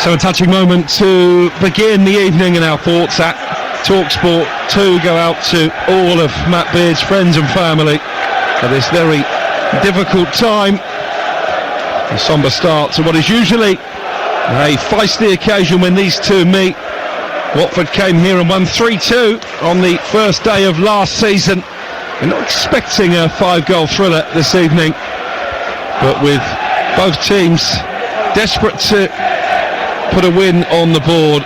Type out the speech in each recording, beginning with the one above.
So a touching moment to begin the evening, and our thoughts at TalkSport 2 go out to all of Matt Beard's friends and family at this very difficult time. A sombre start to what is usually a feisty occasion when these two meet. Watford came here and won 3-2 on the first day of last season. We're not expecting a 5-goal thriller this evening, but with both teams desperate to put a win on the board,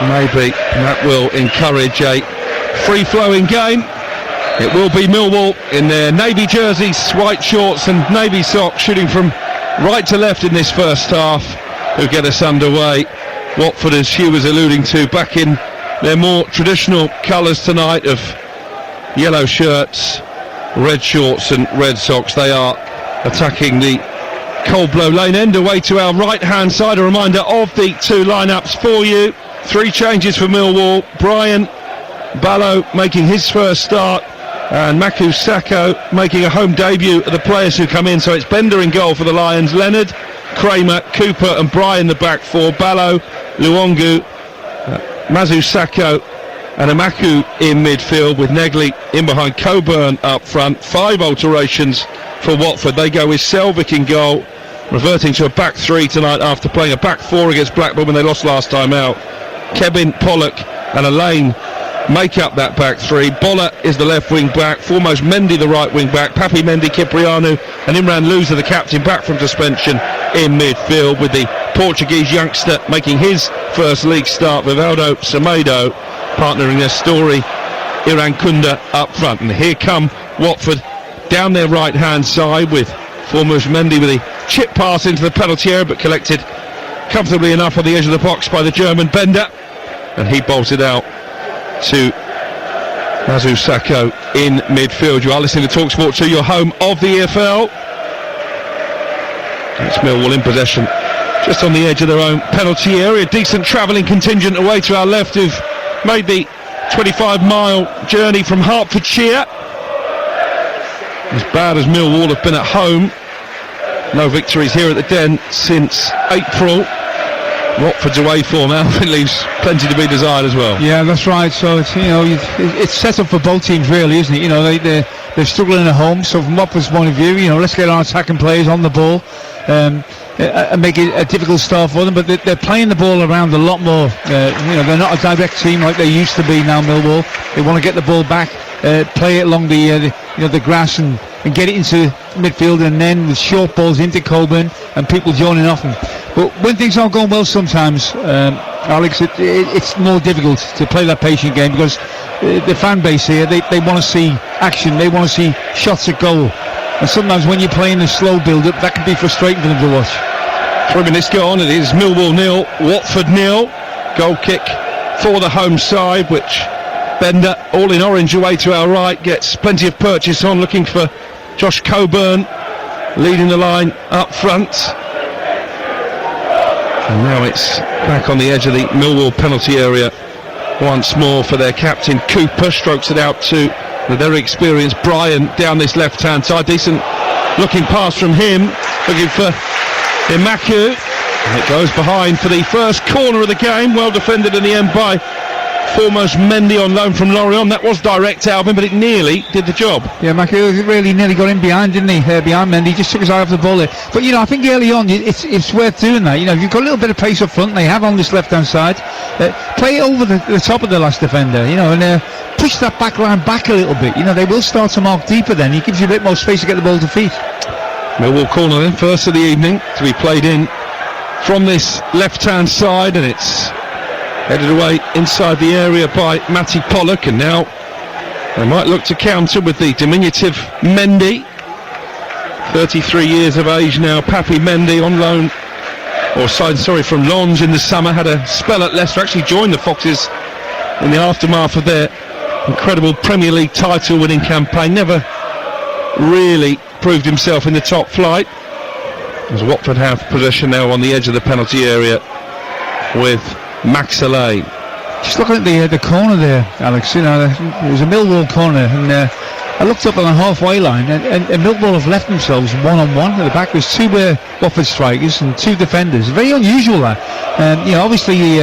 maybe that will encourage a free-flowing game. It will be Millwall in their navy jerseys, white shorts and navy socks, shooting from right to left in this first half, who get us underway. Watford, as Hugh was alluding to, back in their more traditional colours tonight of yellow shirts, red shorts and red socks. They are attacking the Coldblow Lane end. Away to our right hand side, a reminder of the two lineups for you. 3 changes for Millwall. Brian Ballo making his first start, and Maku Sako making a home debut of the players who come in. So it's Bender in goal for the Lions, Leonard, Kramer, Cooper and Bryan the back four, Ballo, Luongu, Mazu Sako and Amaku in midfield, with Negley in behind, Coburn up front. 5 alterations for Watford. They go with Selvik in goal, reverting to a back 3 tonight after playing a back 4 against Blackburn when they lost last time out. Kevin, Pollock and Elaine make up that back 3. Bolla is the left wing back, foremost Mendy the right wing back, Papi Mendy, Cipriano and Imran Louza the captain back from suspension in midfield, with the Portuguese youngster making his first league start, Vivaldo Semedo partnering their story, Iran Kunda up front. And here come Watford down their right hand side, with foremost Mendy with a chip pass into the penalty area, but collected comfortably enough on the edge of the box by the German Bender, and he bolted out to Mazu Sako in midfield. You are listening to TalkSport 2, your home of the EFL. It's Millwall in possession, just on the edge of their own penalty area. Decent travelling contingent away to our left, who've made the 25-mile journey from Hertfordshire. As bad as Millwall have been at home, no victories here at the Den since April. Watford's away form, Alvin, leaves plenty to be desired as well. Yeah, that's right. So it's, it's set up for both teams, really, isn't it? They're struggling at home. So from Watford's point of view, let's get our attacking players on the ball and make it a difficult start for them. But they're playing the ball around a lot more. They're not a direct team like they used to be now. Millwall. They want to get the ball back, play it along the grass and get it into midfield, and then with short balls into Coburn and people joining off them. But when things aren't going well sometimes, Alex, it's more difficult to play that patient game, because the fan base here, they want to see action, they want to see shots at goal, and sometimes when you're playing a slow build-up, that can be frustrating for them to watch. 3 minutes gone, it is Millwall 0, Watford 0. Goal kick for the home side, which Bender, all in orange away to our right, gets plenty of purchase on, looking for Josh Coburn, leading the line up front. And now it's back on the edge of the Millwall penalty area once more for their captain. Cooper strokes it out to the very experienced Brian down this left hand side. Decent looking pass from him, looking for Imaku, and it goes behind for the first corner of the game. Well defended in the end by foremost Mendy on loan from Lorient. That was direct, Alvin, but it nearly did the job. Yeah, Maku really nearly got in behind, didn't he? Behind Mendy, just took his eye off the ball there. But I think early on it's worth doing that. If you've got a little bit of pace up front, they have on this left hand side, play it over the top of the last defender, and push that back line back a little bit. They will start to mark deeper then. He gives you a bit more space to get the ball to feet. Millwall corner then, first of the evening, to be played in from this left hand side, and it's headed away inside the area by Matty Pollock, and now they might look to counter with the diminutive Mendy. 33 years of age now, Papi Mendy on loan, from Lens in the summer, had a spell at Leicester, actually joined the Foxes in the aftermath of their incredible Premier League title winning campaign. Never really proved himself in the top flight, as Watford have possession now on the edge of the penalty area with Max Alay. Just looking at the corner there, Alex, it was a Millwall corner, and I looked up on the halfway line, and Millwall have left themselves one-on-one at the back. There's two Watford strikers and two defenders. Very unusual that. Obviously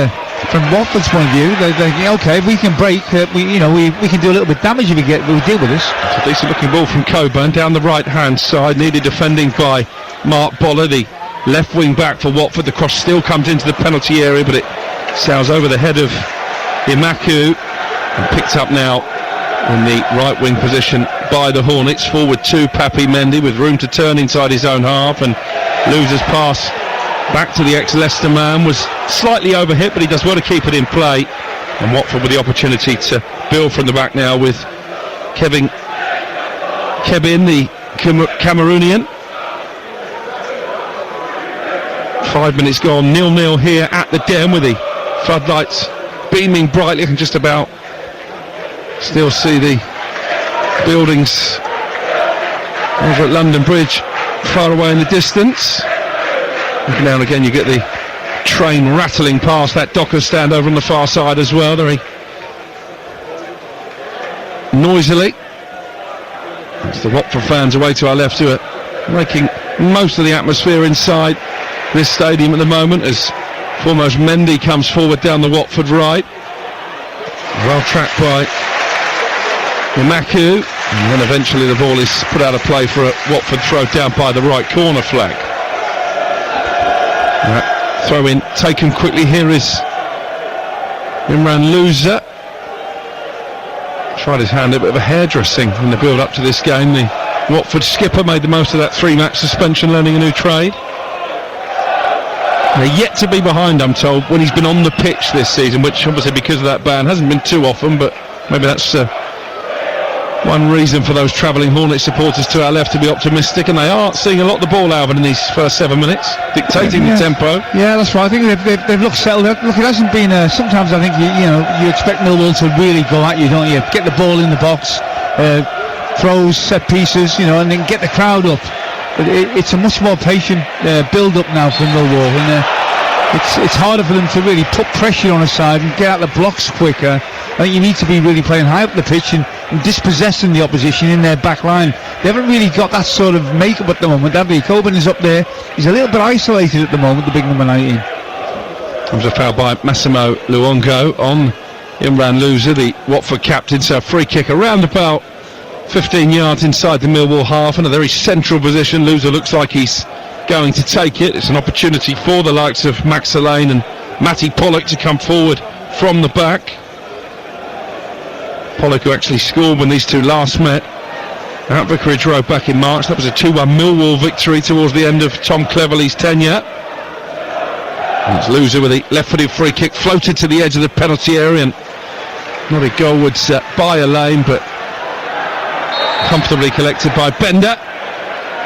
from Watford's point of view, they think, okay, if we can break, we can do a little bit of damage if we deal with this. It's a decent looking ball from Coburn down the right hand side, needed defending by Mark Boller, the left wing back for Watford. The cross still comes into the penalty area, but it sails over the head of Imaku and picked up now in the right wing position by the Hornets. Forward to Papi Mendy with room to turn inside his own half, and Loser's pass back to the ex-Leicester man was slightly overhit, but he does well to keep it in play, and Watford with the opportunity to build from the back now with Kevin, the Cameroonian. 5 minutes gone, 0-0 here at the Den, with the floodlights beaming brightly. I can just about still see the buildings over at London Bridge far away in the distance. Now and again you get the train rattling past that Dockers stand over on the far side as well, very noisily. It's the Watford fans away to our left who are making most of the atmosphere inside this stadium at the moment, as foremost Mendy comes forward down the Watford right, well tracked by Imaku, and then eventually the ball is put out of play for a Watford throw down by the right corner flag. That throw in taken quickly. Here is Imran Loser. Tried his hand at a bit of a hairdressing in the build up to this game. The Watford skipper made the most of that 3-match suspension, learning a new trade. They're yet to be behind, I'm told, when he's been on the pitch this season, which obviously because of that ban hasn't been too often, but maybe that's one reason for those travelling Hornet supporters to our left to be optimistic, and they are seeing a lot of the ball, Alvin, in these first 7 minutes, dictating the tempo. Yeah, that's right. I think they've looked settled. Look, it hasn't been. Sometimes I think you expect Millwall to really go at you, don't you? Get the ball in the box, throws, set pieces, and then get the crowd up. But it's a much more patient build-up now from Millwall, and it's harder for them to really put pressure on a side and get out the blocks quicker. I think you need to be really playing high up the pitch and dispossessing the opposition in their back line. They haven't really got that sort of makeup at the moment, have they? Coburn is up there. He's a little bit isolated at the moment, the big number 19. Comes a foul by Massimo Luongo on Imran Loser, the Watford captain. So a free kick around about 15 yards inside the Millwall half, in a very central position. Loser looks like he's going to take it. It's an opportunity for the likes of Max Lane and Matty Pollock to come forward from the back. Pollock, who actually scored when these two last met at Vicarage Road back in March. That was a 2-1 Millwall victory towards the end of Tom Cleverley's tenure. And it's Loser with a left-footed free kick, floated to the edge of the penalty area, and not a goalwards by a lane, but comfortably collected by Bender.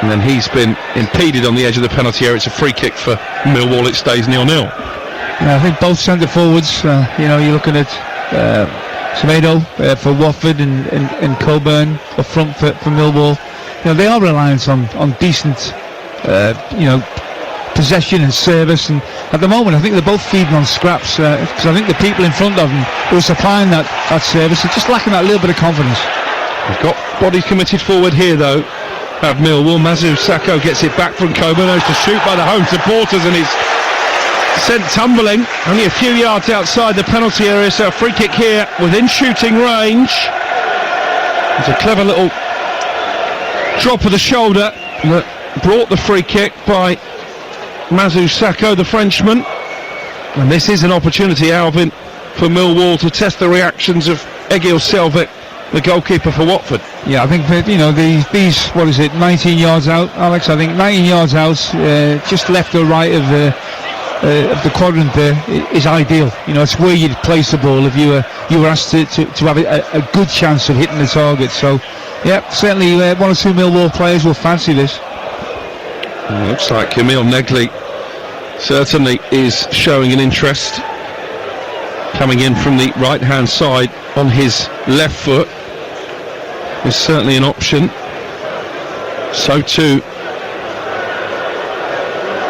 And then he's been impeded on the edge of the penalty area. It's a free kick for Millwall. It stays 0-0. Yeah, I think both centre forwards, you're looking at Semedo for Watford and Coburn up front for Millwall. They are reliant on decent, possession and service, and at the moment I think they're both feeding on scraps, because I think the people in front of them who are supplying that service are just lacking that little bit of confidence. We've got bodies committed forward here though of Millwall. Mazu Sakho gets it back from Coburn, knows to shoot by the home supporters, and is sent tumbling only a few yards outside the penalty area. So a free kick here within shooting range. It's a clever little drop of the shoulder that brought the free kick by Mazu Sakho, the Frenchman. And this is an opportunity, Alvin, for Millwall to test the reactions of Egil Selvik, the goalkeeper for Watford. Yeah, I think that, these 19 yards out, Alex. I think 19 yards out, just left or right of the quadrant there is ideal. It's where you'd place the ball if you were asked to have a good chance of hitting the target. So, yeah, certainly one or two Millwall players will fancy this. Looks like Camille Negley certainly is showing an interest, coming in from the right hand side on his left foot. Is certainly an option. So too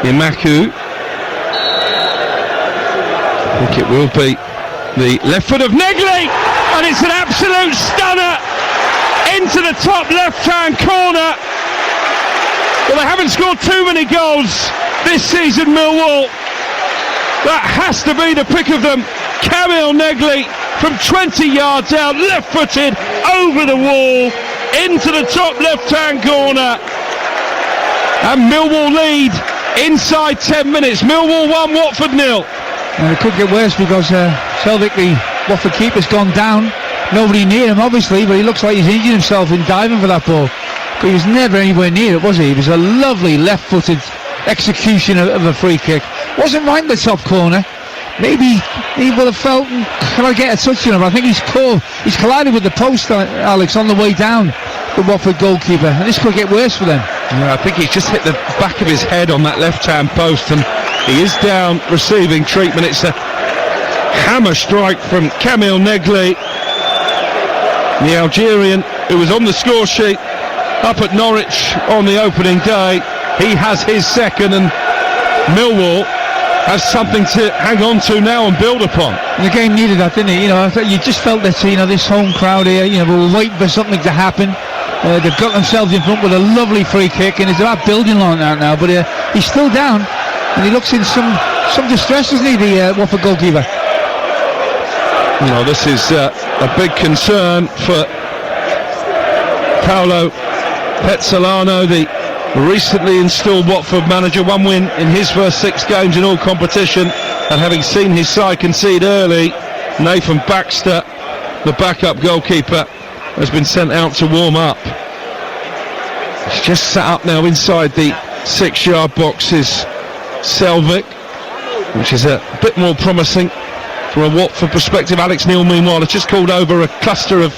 Imaku. I think it will be the left foot of Negley, and it's an absolute stunner. into the top left-hand corner. Well, they haven't scored too many goals this season, Millwall. That has to be the pick of them. Kamil Negli from 20 yards out, left-footed, over the wall, into the top left-hand corner. And Millwall lead inside 10 minutes. Millwall 1, Watford 0. And it could get worse because Selvik, the Watford keeper's gone down. Nobody near him, obviously, but he looks like he's injured himself in diving for that ball. But he was never anywhere near it, was he? It was a lovely left-footed execution of a free kick. Wasn't right in the top corner. Maybe he would have felt, can I get a touch on him? I think he's collided with the post, Alex, on the way down, the Watford goalkeeper. And this could get worse for them. Yeah, I think he's just hit the back of his head on that left-hand post, and he is down receiving treatment. It's a hammer strike from Kamil Negli, the Algerian who was on the score sheet up at Norwich on the opening day. He has his second, and Millwall has something to hang on to now and build upon. And the game needed that, didn't it? You know, you just felt that, you know, this home crowd here, you know, were waiting for something to happen. They've got themselves in front with a lovely free kick, and it's about building on that now. But he's still down, and he looks in some distress, doesn't he, the Watford goalkeeper? No, this is a big concern for Paolo Pezzolano, the recently installed Watford manager. One win in his first 6 games in all competition, and having seen his side concede early, Nathan Baxter, the backup goalkeeper, has been sent out to warm up. He's just sat up now inside the 6-yard box is Selvik, which is a bit more promising from a Watford perspective. Alex Neil, meanwhile, has just called over a cluster of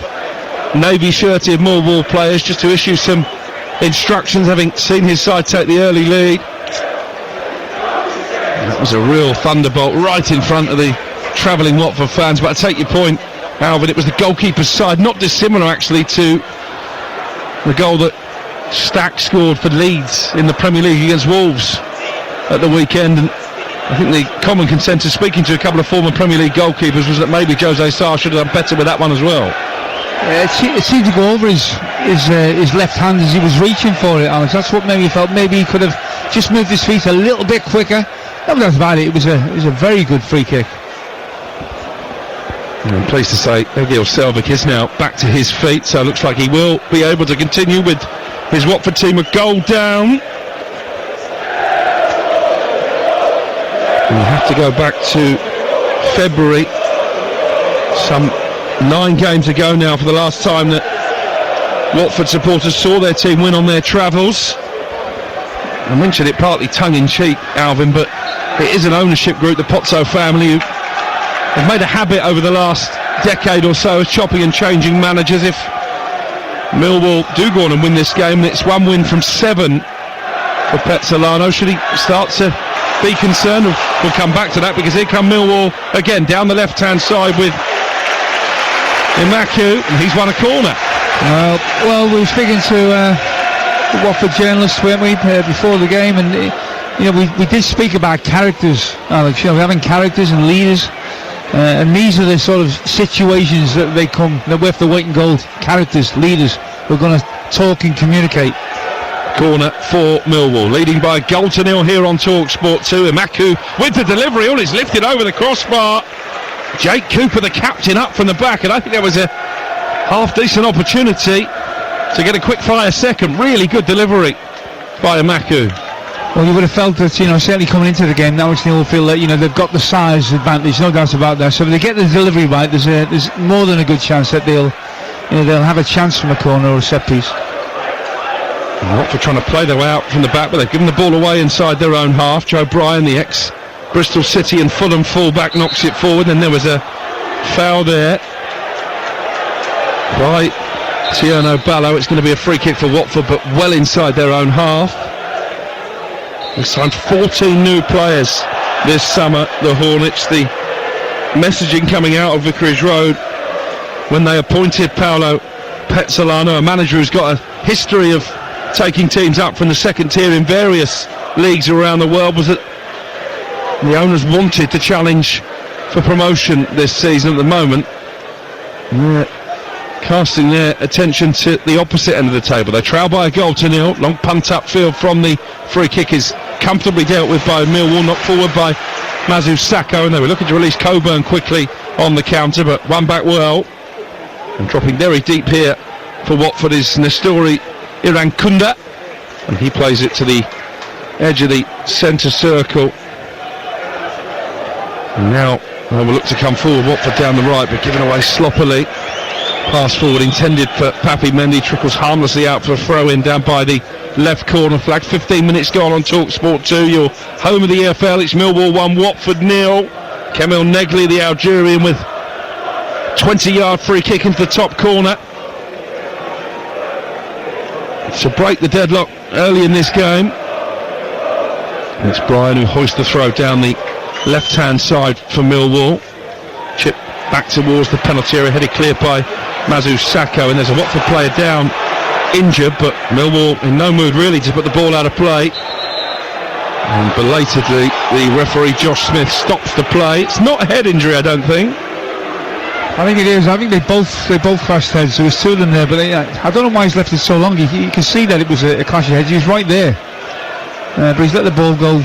navy-shirted Millwall players just to issue some instructions, having seen his side take the early lead. That was a real thunderbolt right in front of the travelling Watford fans. But I take your point, Alvin, it was the goalkeeper's side, not dissimilar actually to the goal that Stack scored for Leeds in the Premier League against Wolves at the weekend. And I think the common consensus, speaking to a couple of former Premier League goalkeepers, was that maybe Jose Sarr should have done better with that one as well. It seemed to go over his left hand as he was reaching for it, Alex. That's what maybe he felt. Maybe he could have just moved his feet a little bit quicker. That's about it. It was a very good free kick. I'm pleased to say Egil Selvik is now back to his feet, so it looks like he will be able to continue with his Watford team a goal down. And you have to go back to February, some 9 games ago now, for the last time that Watford supporters saw their team win on their travels. I mentioned it partly tongue-in-cheek, Alvin, but it is an ownership group, the Pozzo family, who have made a habit over the last decade or so of chopping and changing managers. If Millwall do go on and win this game, it's 1 win from 7 for Pezzolano. Should he start to be concerned? We'll come back to that, because here come Millwall again down the left-hand side with Imaku, and he's won a corner. Well, we were speaking to the Watford journalists, weren't we, before the game, and you know, we did speak about characters, Alex. You know, having characters and leaders, and these are the sort of situations that we have to wait and go. Characters, leaders, who are going to talk and communicate. Corner for Millwall, leading by a goal to 0 here on TalkSport 2. Imaku with the delivery, all is lifted over the crossbar. Jake Cooper, the captain, up from the back, and I think there was a half-decent opportunity to get a quick-fire second. Really good delivery by Imaku. Well, you would have felt that, you know, certainly coming into the game, Alex Neil will feel that, you know, they've got the size advantage, no doubt about that. So if they get the delivery right, there's more than a good chance that they'll have a chance from a corner or a set piece. Watford trying to play their way out from the back, but they've given the ball away inside their own half. Joe Bryan, the ex-Bristol City and Fulham fullback, knocks it forward, and there was a foul there by Tierno Ballo. It's going to be a free kick for Watford, but well inside their own half. They've signed 14 new players this summer, the Hornets. The messaging coming out of Vicarage Road when they appointed Paolo Pezzolano, a manager who's got a history of taking teams up from the second tier in various leagues around the world, was that the owners wanted to challenge for promotion this season. At the moment, casting their attention to the opposite end of the table. They trail by a goal to nil. Long punt upfield from the free kick is comfortably dealt with by Millwall, knocked forward by Mazu Sakho, and they were looking to release Coburn quickly on the counter, but won back well. And dropping very deep here for Watford is Nestori Irankunda, and he plays it to the edge of the centre circle. And now they will look to come forward. Watford down the right, but given away sloppily. Pass forward intended for Papi Mendy, trickles harmlessly out for a throw-in down by the left corner flag. 15 minutes gone on TalkSport 2, your home of the EFL. It's Millwall 1, Watford 0. Kamil Negli, the Algerian, with 20-yard free kick into the top corner to break the deadlock early in this game. And it's Brian who hoists the throw down the left-hand side for Millwall. Chip back towards the penalty area, headed clear by Mazu Sakho, and there's a Watford player down, injured, but Millwall in no mood really to put the ball out of play. And belatedly, the referee Josh Smith stops the play. It's not a head injury, I don't think. I think it is. I think they both clashed heads. There was two of them there, but I don't know why he's left it so long. You can see that it was a clash of heads. He was right there, but he's let the ball go.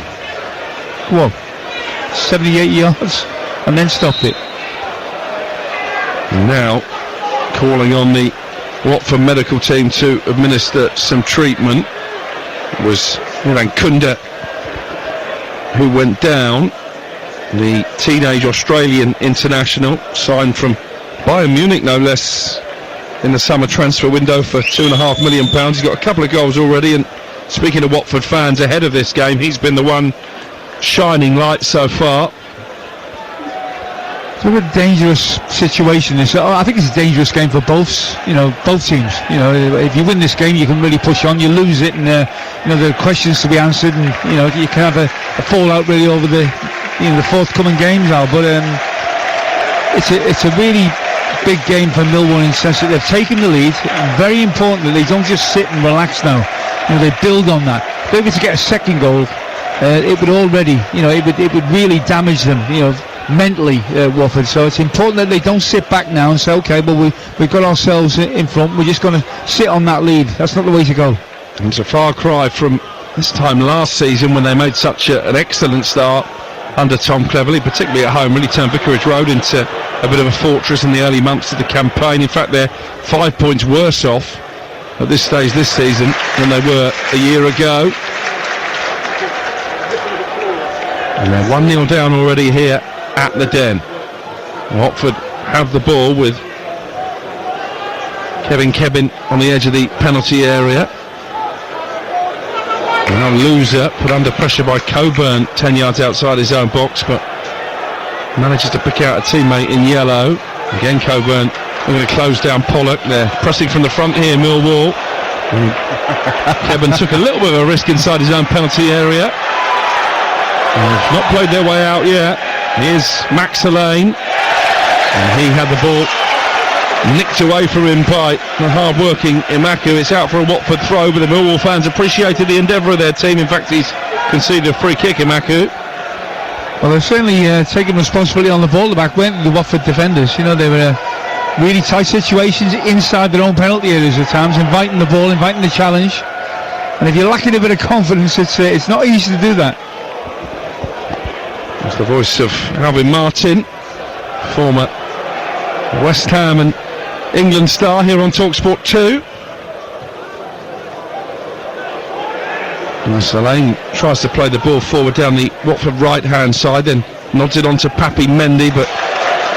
78 yards, and then stopped it. Now calling on the Watford medical team to administer some treatment was Irankunda, who went down, the teenage Australian international, signed from Bayern Munich no less in the summer transfer window for £2.5 million. He's got a couple of goals already, and speaking to Watford fans ahead of this game, he's been the one shining light so far. It's a dangerous situation. I think it's a dangerous game for both teams. If you win this game, you can really push on. You lose it, and there are questions to be answered, and you can have a fallout really over the forthcoming games now. But it's a really big game for Millwall in the sense that they've taken the lead. Very important that they don't just sit and relax now. They build on that. If they were to get a second goal, it would already, it would really damage them, mentally, Watford. So it's important that they don't sit back now and say, okay, well we've got ourselves in front, we're just going to sit on that lead. That's not the way to go. It's a far cry from this time last season when they made such an excellent start under Tom Cleverley, particularly at home. Really turned Vicarage Road into a bit of a fortress in the early months of the campaign. In fact, they're 5 points worse off at this stage this season than they were a year ago. And they're 1-0 down already here at the Den. Watford have the ball with Kevin on the edge of the penalty area. Now Loser put under pressure by Coburn 10 yards outside his own box, but manages to pick out a teammate in yellow. Again Coburn going to close down Pollock. They're pressing from the front here, Millwall. Kevin took a little bit of a risk inside his own penalty area. They've not played their way out yet. Here's Max Alleyne, and he had the ball nicked away from him by the hard-working Imaku. It's out for a Watford throw, but the Millwall fans appreciated the endeavour of their team. In fact, he's conceded a free kick, Imaku. Well, they've certainly taken responsibility on the ball. The back went the Watford defenders. They were really tight situations inside their own penalty areas at times, inviting the ball, inviting the challenge. And if you're lacking a bit of confidence, it's not easy to do that. It's the voice of Alvin Martin, former West Ham and England star, here on TalkSport 2. And Salane tries to play the ball forward down the Watford right-hand side, then nods it on to Papi Mendy, but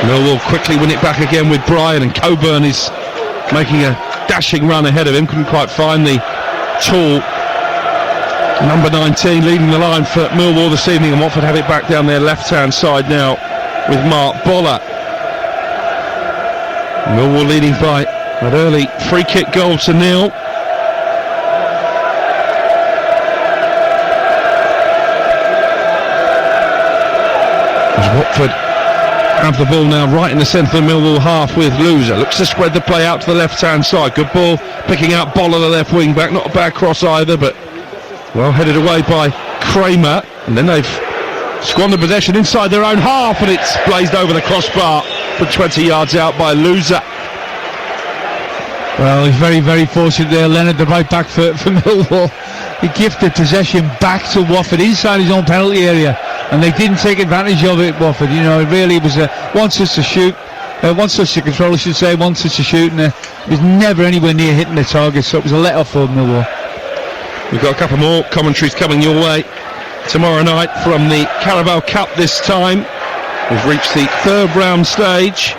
Millwall quickly win it back again with Brian, and Coburn is making a dashing run ahead of him. Couldn't quite find the tall number 19 leading the line for Millwall this evening, and Watford have it back down their left-hand side now with Mark Boller. Millwall leading by an early free kick goal to nil. As Watford have the ball now right in the centre of the Millwall half with Loser. Looks to spread the play out to the left-hand side. Good ball, picking out Boller, the left wing-back. Not a bad cross either, but well headed away by Kramer, and then they've squandered possession inside their own half, and it's blazed over the crossbar, but 20 yards out by Loser. Well, he's very, very fortunate there, Leonard, the right back for Millwall. He gifted possession back to Watford inside his own penalty area, and they didn't take advantage of it, Watford. You know, it really was one touch to shoot, one touch to control, I should say, one touch to shoot, and it was never anywhere near hitting the target, so it was a let-off for Millwall. We've got a couple more commentaries coming your way tomorrow night from the Carabao Cup this time. We've reached the third round stage.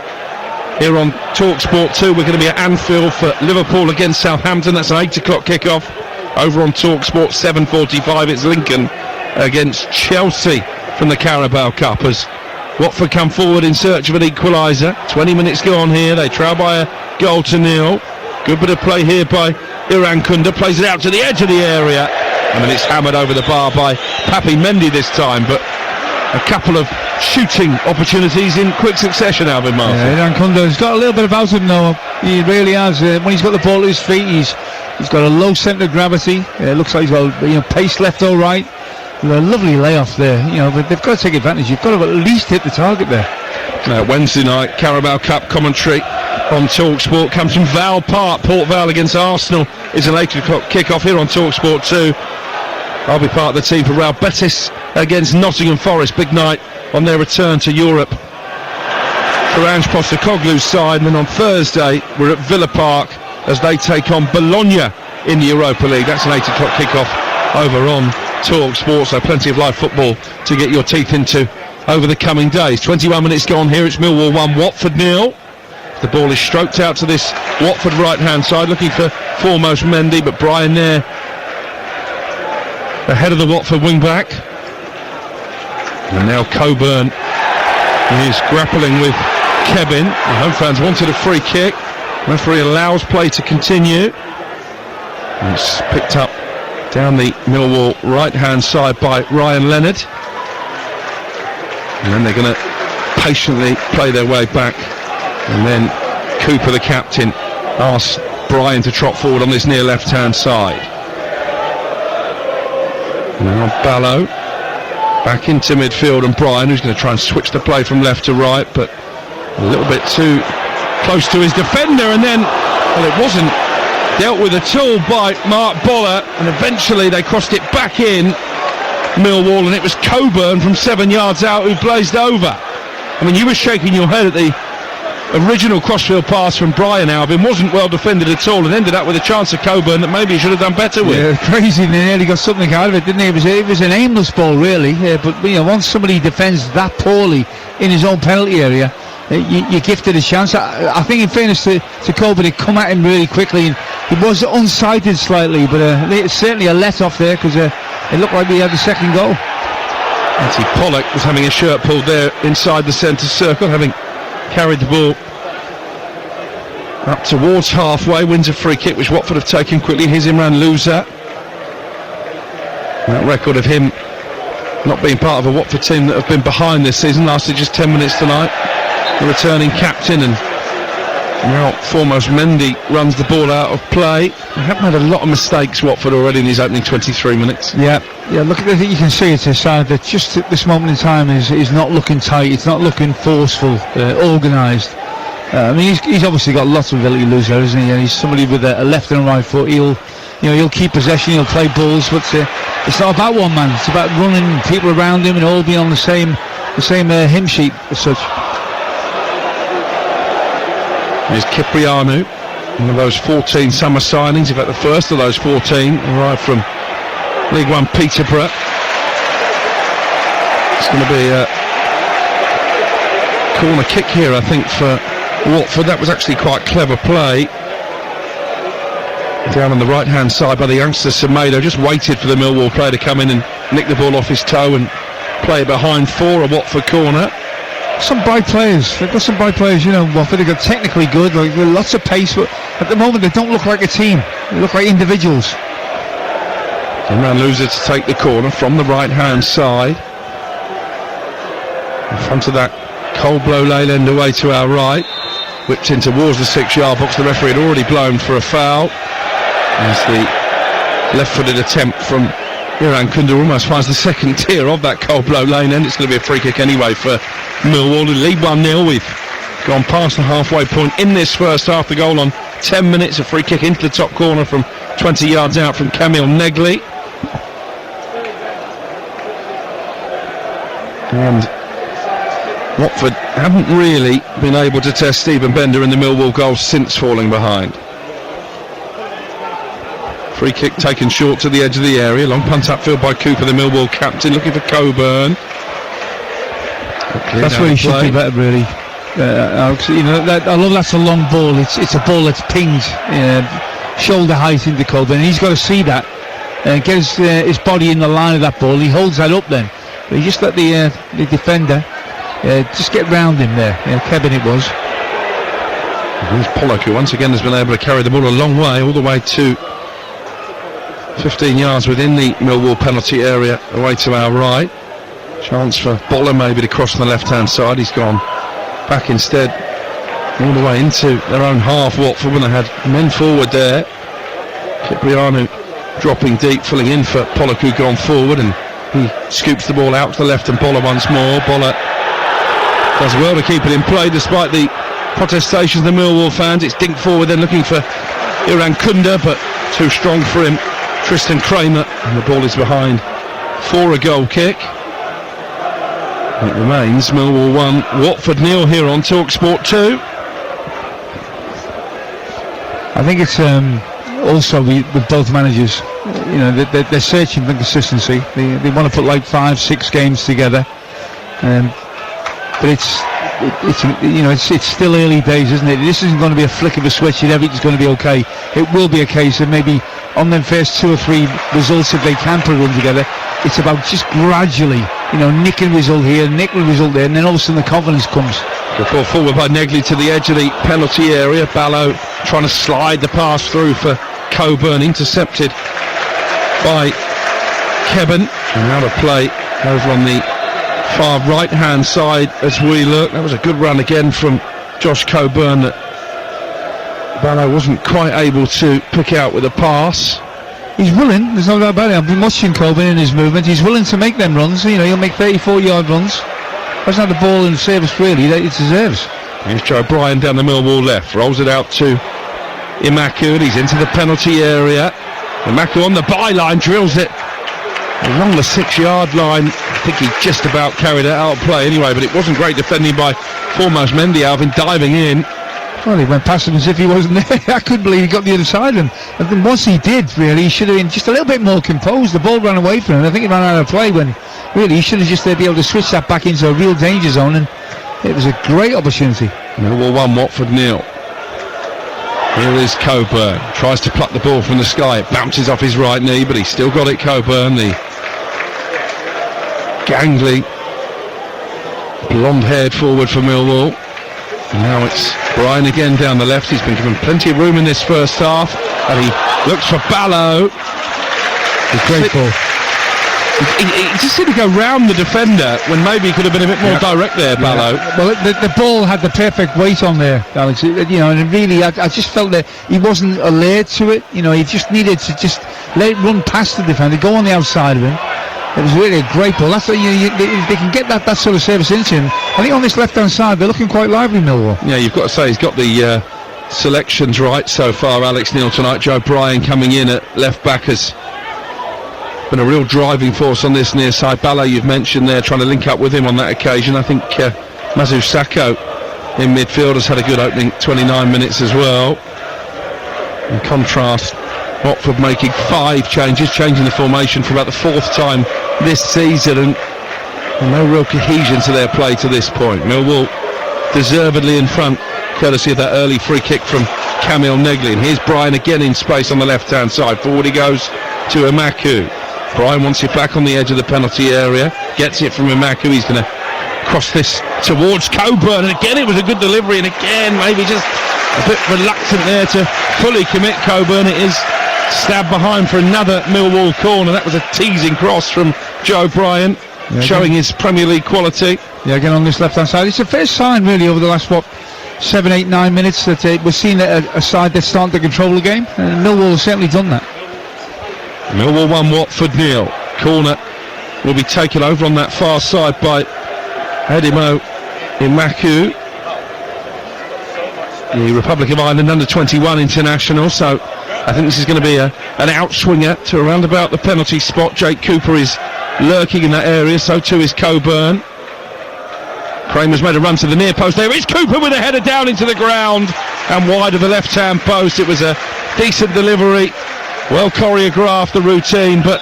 Here on TalkSport 2, we're going to be at Anfield for Liverpool against Southampton. That's an 8 o'clock kickoff. Over on TalkSport 7:45, it's Lincoln against Chelsea from the Carabao Cup as Watford come forward in search of an equaliser. 20 minutes gone here. They trail by a goal to nil. Good bit of play here by Iran Kunda. Plays it out to the edge of the area. And then it's hammered over the bar by Papi Mendy this time. But a couple of shooting opportunities in quick succession, Alvin Martin. Yeah, Iran Kunda's got a little bit about him though. He really has. When he's got the ball at his feet, he's got a low centre of gravity. Looks like he's got pace left or right. A lovely layoff there, but they've got to take advantage. You've got to at least hit the target there. Wednesday night Carabao Cup commentary on TalkSport comes from Val Park. Port Vale against Arsenal is an 8 o'clock kickoff here on TalkSport 2. I'll be part of the team for Real Betis against Nottingham Forest. Big night on their return to Europe for Ange Postecoglou's side. And then on Thursday we're at Villa Park as they take on Bologna in the Europa League. That's an 8 o'clock kickoff over on TalkSport, so plenty of live football to get your teeth into over the coming days. 21 minutes gone here. It's Millwall 1, Watford 0. The ball is stroked out to this Watford right hand side, looking for foremost Mendy, but Brian there ahead of the Watford wing back. And now Coburn is grappling with Kevin. The home fans wanted a free kick. Referee allows play to continue. And it's picked up down the Millwall right hand side by Ryan Leonard. And then they're going to patiently play their way back. And then Cooper, the captain, asks Brian to trot forward on this near left hand side. Now Ballo back into midfield, and Brian, who's going to try and switch the play from left to right, but a little bit too close to his defender, and then it wasn't dealt with at all by Mark Boller, and eventually they crossed it back in Millwall, and it was Coburn from 7 yards out who blazed over. I mean, you were shaking your head at the original crossfield pass from Brian. Alvin wasn't well defended at all and ended up with a chance of Coburn that maybe he should have done better with. Yeah, crazy. They nearly got something out of it, didn't he? It was an aimless ball, really. But once somebody defends that poorly in his own penalty area, you gifted a chance. I think, in fairness to Coburn, it come at him really quickly, and he was unsighted slightly, but it's certainly a let-off there because it looked like we had the second goal. Antti Pollock was having a shirt pulled there inside the centre circle, having carried the ball up towards halfway, wins a free kick which Watford have taken quickly. Here's Imran Louza. That record of him not being part of a Watford team that have been behind this season lasted just 10 minutes tonight. The returning captain, and now foremost Mendy runs the ball out of play. They haven't had a lot of mistakes, Watford, already in these opening 23 minutes. Yeah, look at it. You can see it's a side that just at this moment in time is not looking tight. It's not looking forceful, organised. I mean, he's obviously got lots of ability, Louza, isn't he? And he's somebody with a left and a right foot. He'll keep possession. He'll play balls, but it's not about one man. It's about running people around him and all being on the same hymn sheet as such. Here's Cipriano, one of those 14 summer signings. In fact, the first of those 14 arrived from League One Peterborough. It's going to be a corner kick here, I think, for Watford. That was actually quite clever play. Down on the right hand side by the youngster Semedo, just waited for the Millwall player to come in and nick the ball off his toe and play it behind for a Watford corner. Some bright players. They've got some bright players, Watford. They've got technically good, with lots of pace, but at the moment they don't look like a team. They look like individuals. Imran Louza to take the corner from the right hand side. In front of that cold blow Leyland away to our right. Whipped in towards the 6 yard box. The referee had already blown for a foul. As the left footed attempt from Iran Kunda almost finds the second tier of that cold blow lane, and it's going to be a free kick anyway for Millwall, who lead 1-0. We've gone past the halfway point in this first half. The goal on 10 minutes. A free kick into the top corner from 20 yards out from Kamil Negli. And Watford haven't really been able to test Stephen Bender in the Millwall goal since falling behind. Free kick taken short to the edge of the area. Long punt upfield by Cooper, the Millwall captain, looking for Coburn. That's where he should do better, really. Alex, you know, I love that's a long ball. It's a ball that's pinged shoulder height into Coburn, and he's got to see that and get his body in the line of that ball. He holds that up then, but he just let the defender just get round him there. Kevin it was. Here's Pollock, who once again has been able to carry the ball a long way, all the way to 15 yards within the Millwall penalty area, away to our right. Chance for Boller maybe to cross on the left-hand side. He's gone back instead, all the way into their own half. Watford, when they had men forward there. Cipriano dropping deep, filling in for Pollock, who'd gone forward, and he scoops the ball out to the left, and Boller once more. Boller does well to keep it in play despite the protestations of the Millwall fans. It's dinked forward then, looking for Iran Kunda, but too strong for him. Tristan Kramer, and the ball is behind for a goal kick. It remains Millwall 1, Watford 0 here on TalkSport 2. I think it's also with both managers, you know, they're searching for consistency. They want to put like 5-6 games together, but it's you know, it's still early days, isn't it? This isn't going to be a flick of a switch and everything's going to be okay. It will be a case of maybe on them first 2 or 3 results, if they can put them together, it's about just gradually, you know, nicking a result here, nicking a result there, and then all of a sudden the confidence comes. Good ball forward by Negli to the edge of the penalty area. Ballo trying to slide the pass through for Coburn, intercepted by Kevin, and out of play over on the far right hand side as we look. That was a good run again from Josh Coburn that Ballo wasn't quite able to pick out with a pass. He's willing, there's no doubt about it. I've been watching Coburn in his movement. He's willing to make them runs. You know, he'll make 34-yard runs. Doesn't have the ball in service really that it deserves. Here's Joe Bryan down the Millwall left, rolls it out to Imaku, and he's into the penalty area. Imaku on the byline, drills it along the 6-yard line. I think he just about carried it out of play anyway, but it wasn't great defending by foremost Mendy Alvin, diving in. Well, he went past him as if he wasn't there. I couldn't believe he got the other side of him. And then once he did, really, he should have been just a little bit more composed. The ball ran away from him. I think he ran out of play when, really, he should have just be able to switch that back into a real danger zone, and it was a great opportunity. Millwall 1, Watford 0. Here is Coburn, tries to pluck the ball from the sky. It bounces off his right knee, but he's still got it, Coburn, the gangly, blonde-haired forward for Millwall. Now it's Bryan again down the left. He's been given plenty of room in this first half, and he looks for Ballo. It's great ball. He just seemed to go round the defender when maybe he could have been a bit more direct there, Ballo. Well, the ball had the perfect weight on there, Alex. You know, and really, I just felt that he wasn't alert to it. You know, he just needed to just let it run past the defender, go on the outside of him. It was really a great ball. That's they can get that sort of service into him. I think on this left-hand side, they're looking quite lively, Millwall. Yeah, you've got to say he's got the selections right so far, Alex Neil, tonight. Joe Bryan coming in at left-back has been a real driving force on this near side. Ballo, you've mentioned there, trying to link up with him on that occasion. I think Mazu Sakho in midfield has had a good opening 29 minutes as well. In contrast, Watford making 5 changes, changing the formation for about the 4th time this season, and no real cohesion to their play to this point. Millwall deservedly in front, courtesy of that early free kick from Kamil Negli. And here's Bryan again in space on the left-hand side. Forward he goes to Imaku. Bryan wants it back on the edge of the penalty area, gets it from Imaku. He's going to cross this towards Coburn, and again it was a good delivery, and again maybe just a bit reluctant there to fully commit Coburn. It is stabbed behind for another Millwall corner. That was a teasing cross from Joe Bryan, showing his Premier League quality. Yeah, again on this left-hand side. It's a first sign really over the last 7, 8, 9 minutes that we're seeing a side that's starting to control the game, and Millwall has certainly done that. Millwall 1, Watford 0. Corner will be taken over on that far side by Edimo Imaku. the Republic of Ireland under-21 international, so I think this is going to be an outswinger to around about the penalty spot. Jake Cooper is lurking in that area, so too is Coburn. Kramer's made a run to the near post. There is Cooper with a header down into the ground and wide of the left-hand post. It was a decent delivery, well choreographed, the routine, but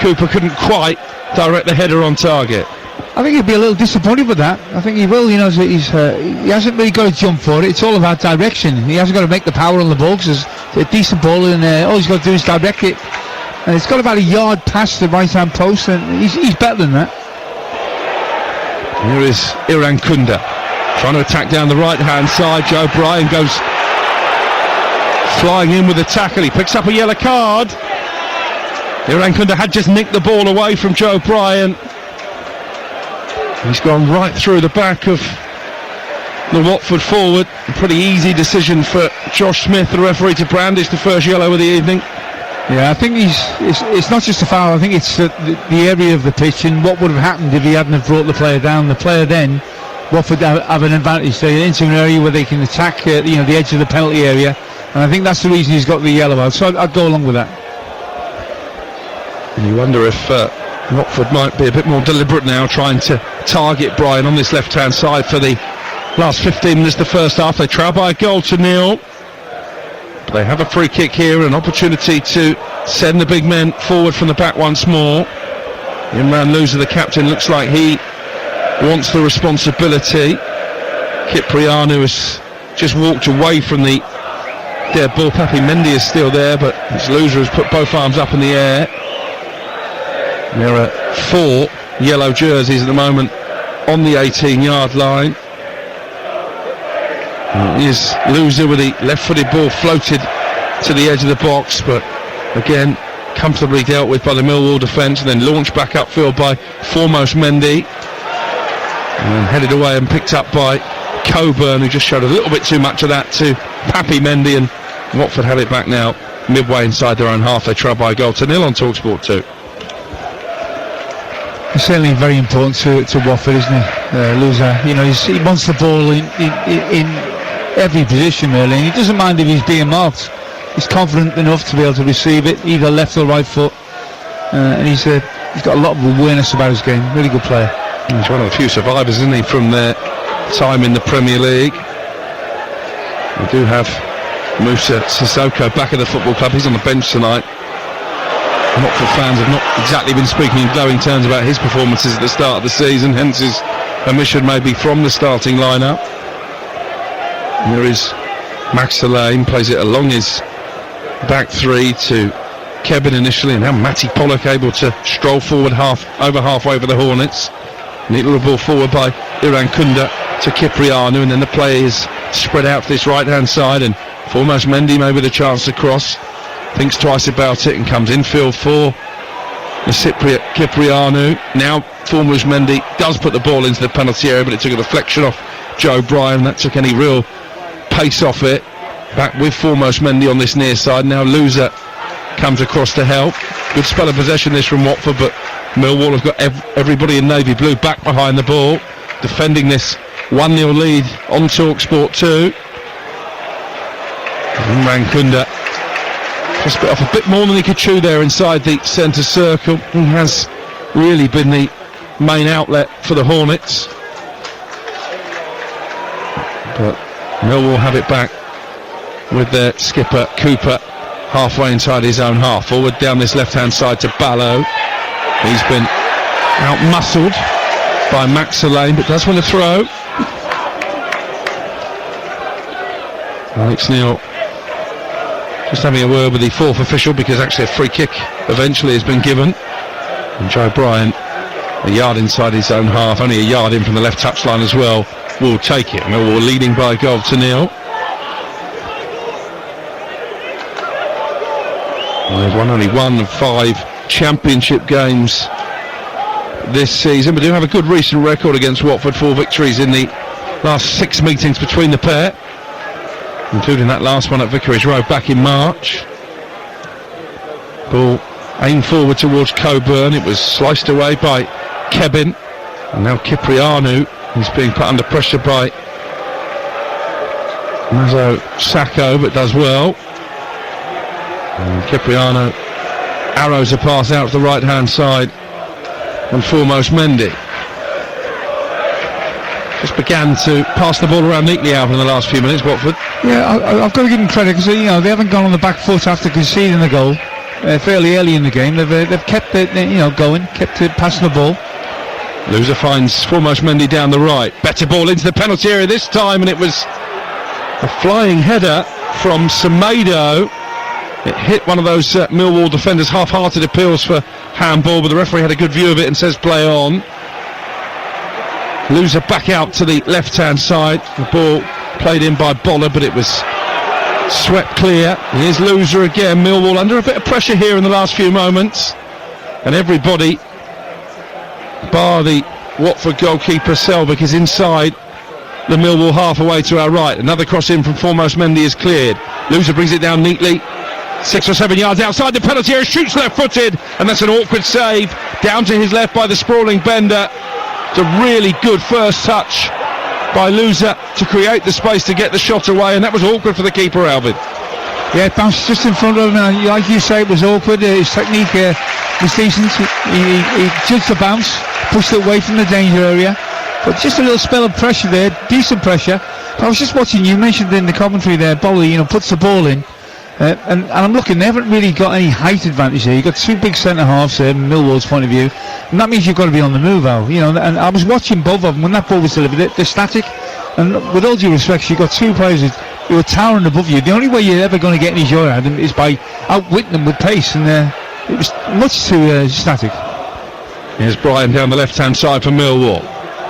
Cooper couldn't quite direct the header on target. I think he'll be a little disappointed with that. I think he will, he hasn't really got to jump for it. It's all about direction. He hasn't got to make the power on the ball, because it's a decent ball, and all he's got to do is direct it. And it's got about a yard past the right-hand post, and he's better than that. Here is Iran Kunda trying to attack down the right-hand side. Joe Bryan goes flying in with a tackle. He picks up a yellow card. Iran Kunda had just nicked the ball away from Joe Bryan. He's gone right through the back of the Watford forward. A pretty easy decision for Josh Smith, the referee, to brandish the first yellow of the evening. Yeah, I think it's not just a foul. I think it's the area of the pitch, and what would have happened if he hadn't have brought the player down. The player then, Watford have an advantage. They're into an area where they can attack the edge of the penalty area, and I think that's the reason he's got the yellow out. So I'd go along with that. And you wonder if Watford might be a bit more deliberate now, trying to target Bryan on this left-hand side for the last 15 minutes of the first half. They trail by a goal to nil. They have a free kick here, an opportunity to send the big men forward from the back once more. Imran Louza, the captain, looks like he wants the responsibility. Cipriano has just walked away from the dead ball. Papi Mendy is still there, but Louza has put both arms up in the air. There are 4 yellow jerseys at the moment on the 18-yard line. Is Louza with the left-footed ball floated to the edge of the box, but again comfortably dealt with by the Millwall defence, and then launched back upfield by foremost Mendy, and then headed away and picked up by Coburn, who just showed a little bit too much of that to Papi Mendy, and Watford have it back now midway inside their own half. They trail by a goal to nil on TalkSport 2. It's certainly very important to Watford, isn't it? Louza, he wants the ball in every position really, and he doesn't mind if he's being marked. He's confident enough to be able to receive it either left or right foot, and he's got a lot of awareness about his game. Really good player. He's one of the few survivors, isn't he, from their time in the Premier League. We do have Moussa Sissoko back at the football club. He's on the bench tonight. Watford fans have not exactly been speaking in glowing terms about his performances at the start of the season, hence his omission maybe from the starting lineup. And there is Max Lane, plays it along his back three to Kevin initially, and now Matty Pollock able to stroll forward over halfway for the Hornets. Neat little ball forward by Iran Kunda to Cipriano, and then the play is spread out to this right hand side, and foremost Mendy maybe the chance to cross, thinks twice about it and comes infield for the Cipriano. Now foremost Mendy does put the ball into the penalty area, but it took a deflection off Joe Bryan. That took any real pace off it. Back with foremost Mendy on this near side. Now Louza comes across to help. Good spell of possession this from Watford, but Millwall have got everybody in navy blue back behind the ball, defending this 1-0 lead on TalkSport 2. Imran Kunda just bit off a bit more than he could chew there inside the centre circle. He has really been the main outlet for the Hornets, but Millwall have it back with their skipper Cooper halfway inside his own half. Forward down this left hand side to Ballo. He's been out-muscled by Max Lane, but does win a throw. Alex Neil just having a word with the fourth official, because actually a free kick eventually has been given, and Joe Bryan, a yard inside his own half, only a yard in from the left touchline as well, will take it. Millwall leading by a goal to nil. They've won only 1 of 5 championship games this season, but do have a good recent record against Watford. 4 victories in the last 6 meetings between the pair, including that last one at Vicarage Road back in March. Ball aimed forward towards Coburn. It was sliced away by Kebin, and now Cipriano is being put under pressure by Mazo Sacco, but does well. And Cipriano arrows a pass out to the right hand side, and foremost Mendy just began to pass the ball around neatly out in the last few minutes. Watford. Yeah, I've got to give them credit because they haven't gone on the back foot after conceding the goal fairly early in the game. They've kept it going, kept it passing the ball. Loser finds foremost Mendy down the right. Better ball into the penalty area this time, and it was a flying header from Semedo. It hit one of those Millwall defenders' half-hearted appeals for handball, but the referee had a good view of it and says play on. Loser back out to the left-hand side. The ball played in by Boller, but it was swept clear. Here's Loser again. Millwall under a bit of pressure here in the last few moments, and everybody bar the Watford goalkeeper Selvik is inside the Millwall half away to our right. Another cross in from foremost Mendy is cleared. Loser brings it down neatly 6 or 7 yards outside the penalty area, shoots left-footed, and that's an awkward save down to his left by the sprawling Bender. It's a really good first touch by Loser to create the space to get the shot away, and that was awkward for the keeper, Alvin. Yeah, it bounced just in front of him, and like you say, it was awkward. His technique was decent. He judged the bounce, pushed it away from the danger area, but just a little spell of pressure there, decent pressure. I was just watching, you mentioned in the commentary there, Bolly, puts the ball in, and I'm looking, they haven't really got any height advantage here. You've got two big centre halves there, from Millwall's point of view, and that means you've got to be on the move, Al. And I was watching both of them when that ball was delivered. They're static, and with all due respect, you've got two players who are towering above you. The only way you're ever going to get any joy out of them is by outwitting them with pace, and it was much too static. Here's Brian down the left-hand side for Millwall.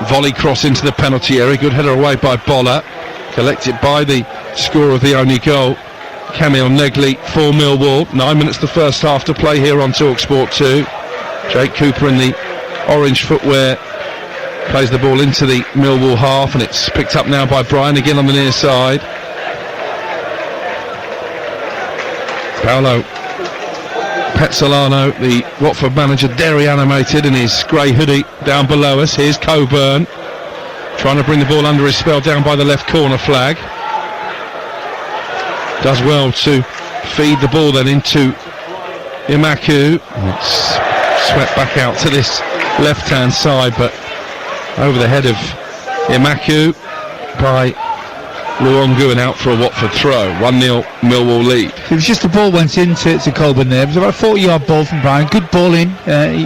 Volley cross into the penalty area. Good header away by Boller. Collected by the scorer of the only goal, Camille Negley, for Millwall. 9 minutes the first half to play here on TalkSport 2. Jake Cooper in the orange footwear plays the ball into the Millwall half, and it's picked up now by Brian again on the near side. Paolo Pezzolano, the Watford manager, very animated in his grey hoodie down below us. Here's Coburn trying to bring the ball under his spell down by the left corner flag. Does well to feed the ball then into Imaku. It's swept back out to this left-hand side, but over the head of Imaku by Luongo, and out for a Watford throw. 1-0 Millwall lead. It was just the ball went into Coburn there. It was about a 40-yard ball from Brian. Good ball in.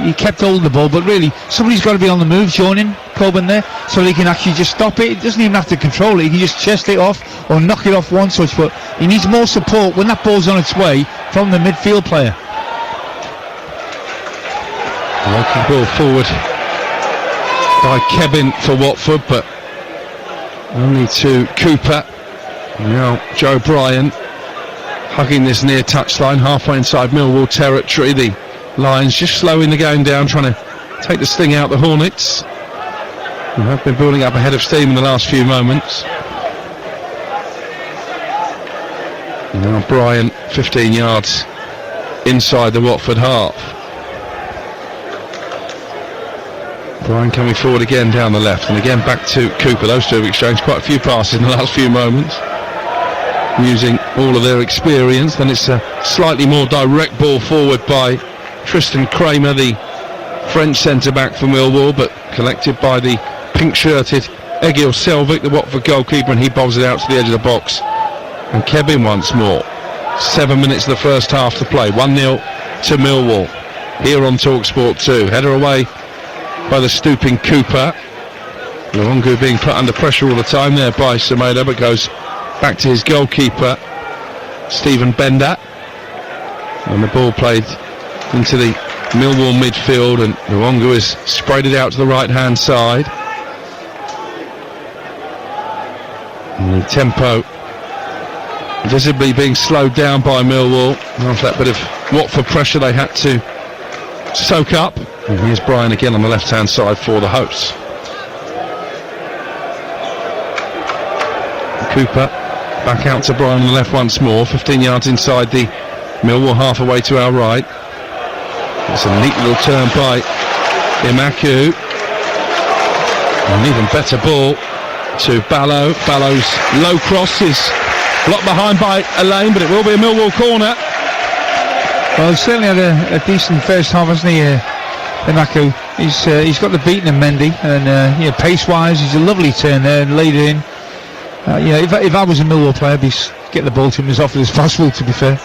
He kept holding the ball, but really somebody's got to be on the move, joining Coburn there, so he can actually just stop it. He doesn't even have to control it. He can just chest it off or knock it off one touch, but he needs more support when that ball's on its way from the midfield player. Working ball forward by Kevin for Watford, but only to Cooper. Now Joe Bryan hugging this near touchline, halfway inside Millwall territory. The Lions just slowing the game down, trying to take the sting out the Hornets, who have been building up a head of steam in the last few moments. Now Bryan 15 yards inside the Watford half. Brian coming forward again down the left, and again back to Cooper. Those two have exchanged quite a few passes in the last few moments, using all of their experience. Then it's a slightly more direct ball forward by Tristan Kramer, the French centre-back for Millwall, but collected by the pink-shirted Egil Selvik, the Watford goalkeeper, and he bobs it out to the edge of the box. And Kevin once more. 7 minutes of the first half to play. 1-0 to Millwall here on TalkSport 2. Header away by the stooping Cooper. Luongo being put under pressure all the time there by Semedo, but goes back to his goalkeeper Stephen Bender, and the ball played into the Millwall midfield, and Luongo is sprayed it out to the right hand side. And the tempo visibly being slowed down by Millwall after that bit of Watford pressure they had to soak up. And here's Brian again on the left hand side for the hosts. Cooper back out to Brian on the left once more, 15 yards inside the Millwall half away to our right. It's a neat little turn by Imaku. An even better ball to Ballo. Ballo's low cross is blocked behind by Elaine, but it will be a Millwall corner. Well, he's certainly had a decent first half, hasn't he, Imaku? He's got the beating of Mendy, and pace-wise, he's a lovely turn there and laid it in. If I was a Millwall player, I'd be get the ball to him as often as possible, to be fair.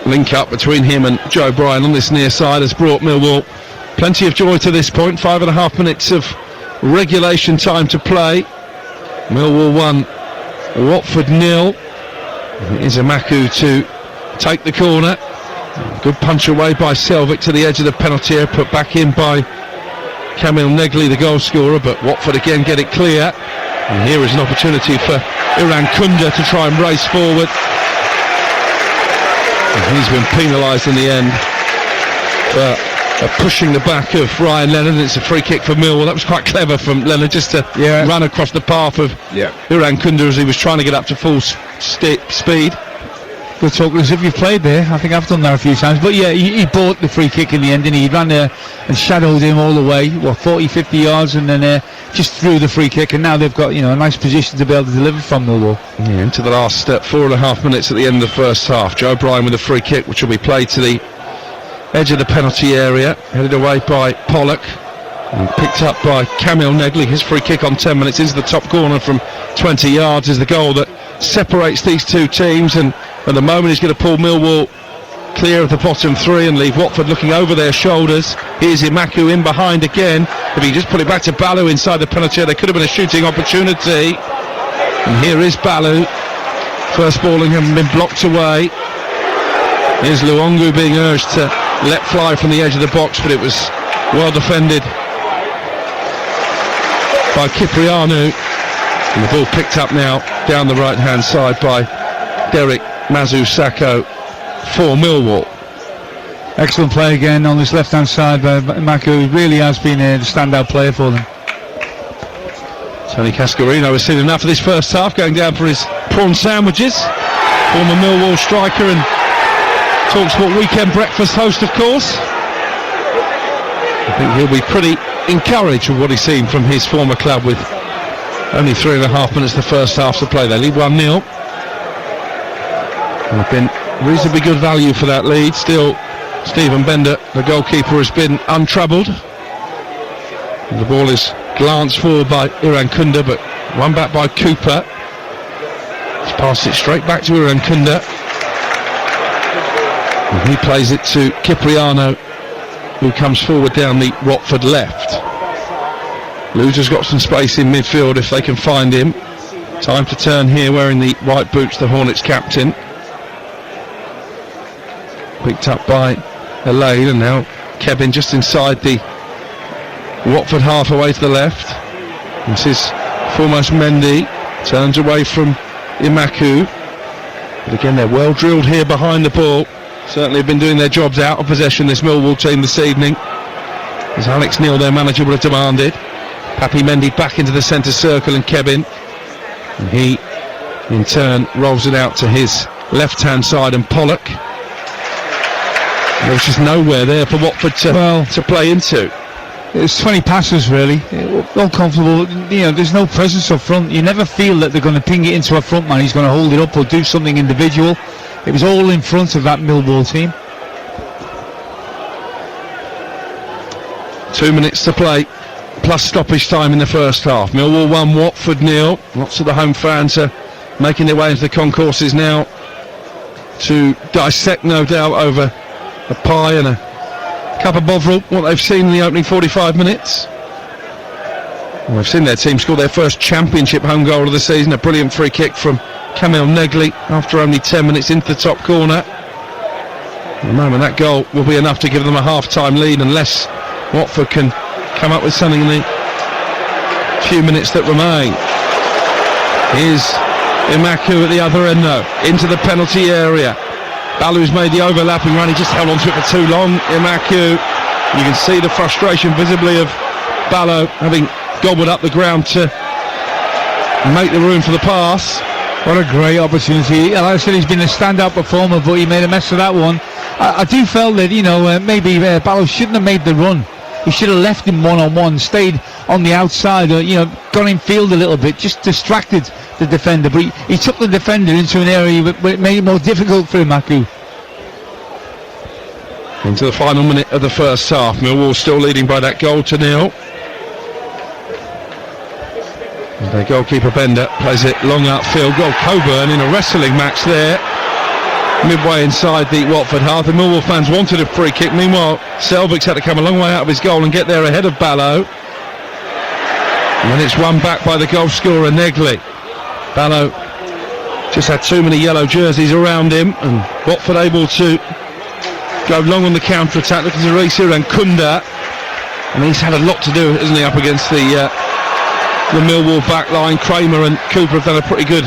Link up between him and Joe Bryan on this near side has brought Millwall plenty of joy to this point. 5.5 minutes of regulation time to play. Millwall 1, Watford 0. It is Imaku to take the corner. Good punch away by Selvik to the edge of the penalty area, put back in by Kamil Negli, the goal scorer, but Watford again get it clear. And here is an opportunity for Iran Kunda to try and race forward. And he's been penalised in the end for pushing the back of Ryan Leonard. It's a free kick for Millwall. That was quite clever from Leonard, just to run across the path of Iran Kunda as he was trying to get up to full speed. Good talk, as if you've played there. I think I've done that a few times. But yeah, he bought the free kick in the end, and he ran there and shadowed him all the way, 40-50 yards, and then just threw the free kick, and now they've got a nice position to be able to deliver from Millwall. Yeah, into the last 4.5 minutes at the end of the first half. Joe Bryan with a free kick, which will be played to the edge of the penalty area, headed away by Pollock, and picked up by Kamil Negli. His free kick on 10 minutes into the top corner from 20 yards is the goal that separates these two teams, and at the moment he's going to pull Millwall clear of the bottom three and leave Watford looking over their shoulders. Here's Imaku in behind again. If he just put it back to Ballo inside the penalty area, there could have been a shooting opportunity. And here is Ballo. First balling having been blocked away. Here's Luongo being urged to let fly from the edge of the box, but it was well defended by Cipriano. And the ball picked up now down the right hand side by Derek Mazusako for Millwall. Excellent play again on this left hand side by Imaku. He really has been the standout player for them. Tony Cascarino has seen enough of this first half, going down for his prawn sandwiches. Former Millwall striker and TalkSport Weekend Breakfast host, of course. I think he'll be pretty encouraged with what he's seen from his former club, with only 3.5 minutes the first half to play. They lead 1-0. They've been reasonably good value for that lead. Still, Stephen Bender, the goalkeeper, has been untroubled. And the ball is glanced forward by Iran Kunda, but won back by Cooper. He's passed it straight back to Iran Kunda. And he plays it to Cipriano, who comes forward down the Watford left. Loser's got some space in midfield if they can find him. Time to turn here, wearing the white boots, the Hornets captain. Picked up by Elaine, and now Kevin just inside the Watford half, away to the left. This is foremost Mendy, turns away from Imaku. But again, they're well drilled here behind the ball. Certainly have been doing their jobs out of possession, this Millwall team this evening, as Alex Neil, their manager, would have demanded. Papi Mendy back into the centre circle, and Kevin, and he in turn rolls it out to his left hand side, and Pollock. There was just nowhere there for Watford to play into. It's 20 passes really, all comfortable. There's no presence up front. You never feel that they're going to ping it into a front man. He's going to hold it up or do something individual. It was all in front of that Millwall team. 2 minutes to play, plus stoppage time in the first half. Millwall 1, Watford 0. Lots of the home fans are making their way into the concourses now to dissect, no doubt, over a pie and a cup of Bovril, what they've seen in the opening 45 minutes. Well, they've seen their team score their first championship home goal of the season, a brilliant free kick from Kamil Negli after only 10 minutes into the top corner. At the moment, that goal will be enough to give them a half-time lead, unless Watford can come up with something in the few minutes that remain. Here's Imaku at the other end though, into the penalty area. Ballou's made the overlapping run, he just held on to it for too long. Imaku, you can see the frustration visibly of Ballo having gobbled up the ground to make the room for the pass. What a great opportunity. Like I said, he's been a standout performer, but he made a mess of that one. I do feel that, maybe Ballo shouldn't have made the run. he should have left him one-on-one, stayed on the outside, got in field a little bit, just distracted the defender. But he took the defender into an area where it made it more difficult for Maku. Into the final minute of the first half, Millwall still leading by that goal to nil. The goalkeeper Bender plays it long upfield. Goal Coburn in a wrestling match there, midway inside the Watford half. The Millwall fans wanted a free kick. Meanwhile, Selvig's had to come a long way out of his goal and get there ahead of Ballo. And then it's won back by the goal scorer Negley. Ballo just had too many yellow jerseys around him, and Watford able to go long on the counter-attack. Looking to Risa and Kunda, and he's had a lot to do, isn't he, up against the Millwall back line. Kramer and Cooper have done a pretty good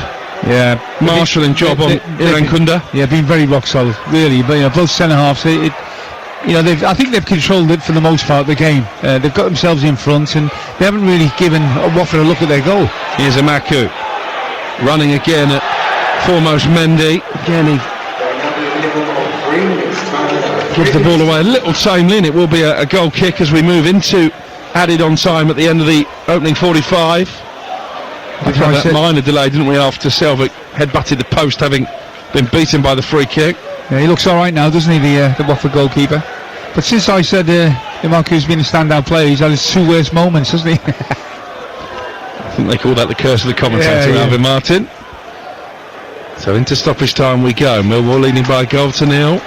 marshalling job on Iran Kunda. Yeah, been very rock solid, really. But both centre halves, I think they've controlled it for the most part of the game. They've got themselves in front, and they haven't really given Watford a look at their goal. Here's Amaku running again at foremost Mendy. Again, he gives the ball away a little tamely, and it will be a goal kick as we move into added on time at the end of the opening 45. We had that minor delay, didn't we, after Selvig headbutted the post, having been beaten by the free kick. Yeah, he looks all right now, doesn't he, the Watford goalkeeper? But since I said Imaku's been a standout player, he's had his two worst moments, hasn't he? I think they call that the curse of the commentator, Alvin Martin. So into stoppage time we go. Millwall leading by a goal to nil.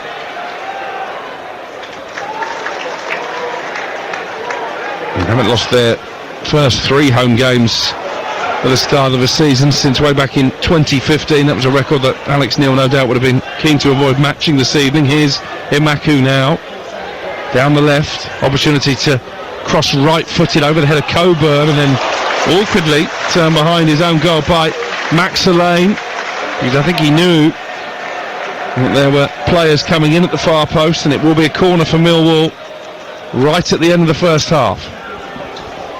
They haven't lost their first 3 home games at the start of the season since way back in 2015. That was a record that Alex Neil no doubt would have been keen to avoid matching this evening. Here's Imaku now, down the left, opportunity to cross right-footed over the head of Coburn, and then awkwardly turned behind his own goal by Max Lane, because I think he knew that there were players coming in at the far post, and it will be a corner for Millwall right at the end of the first half.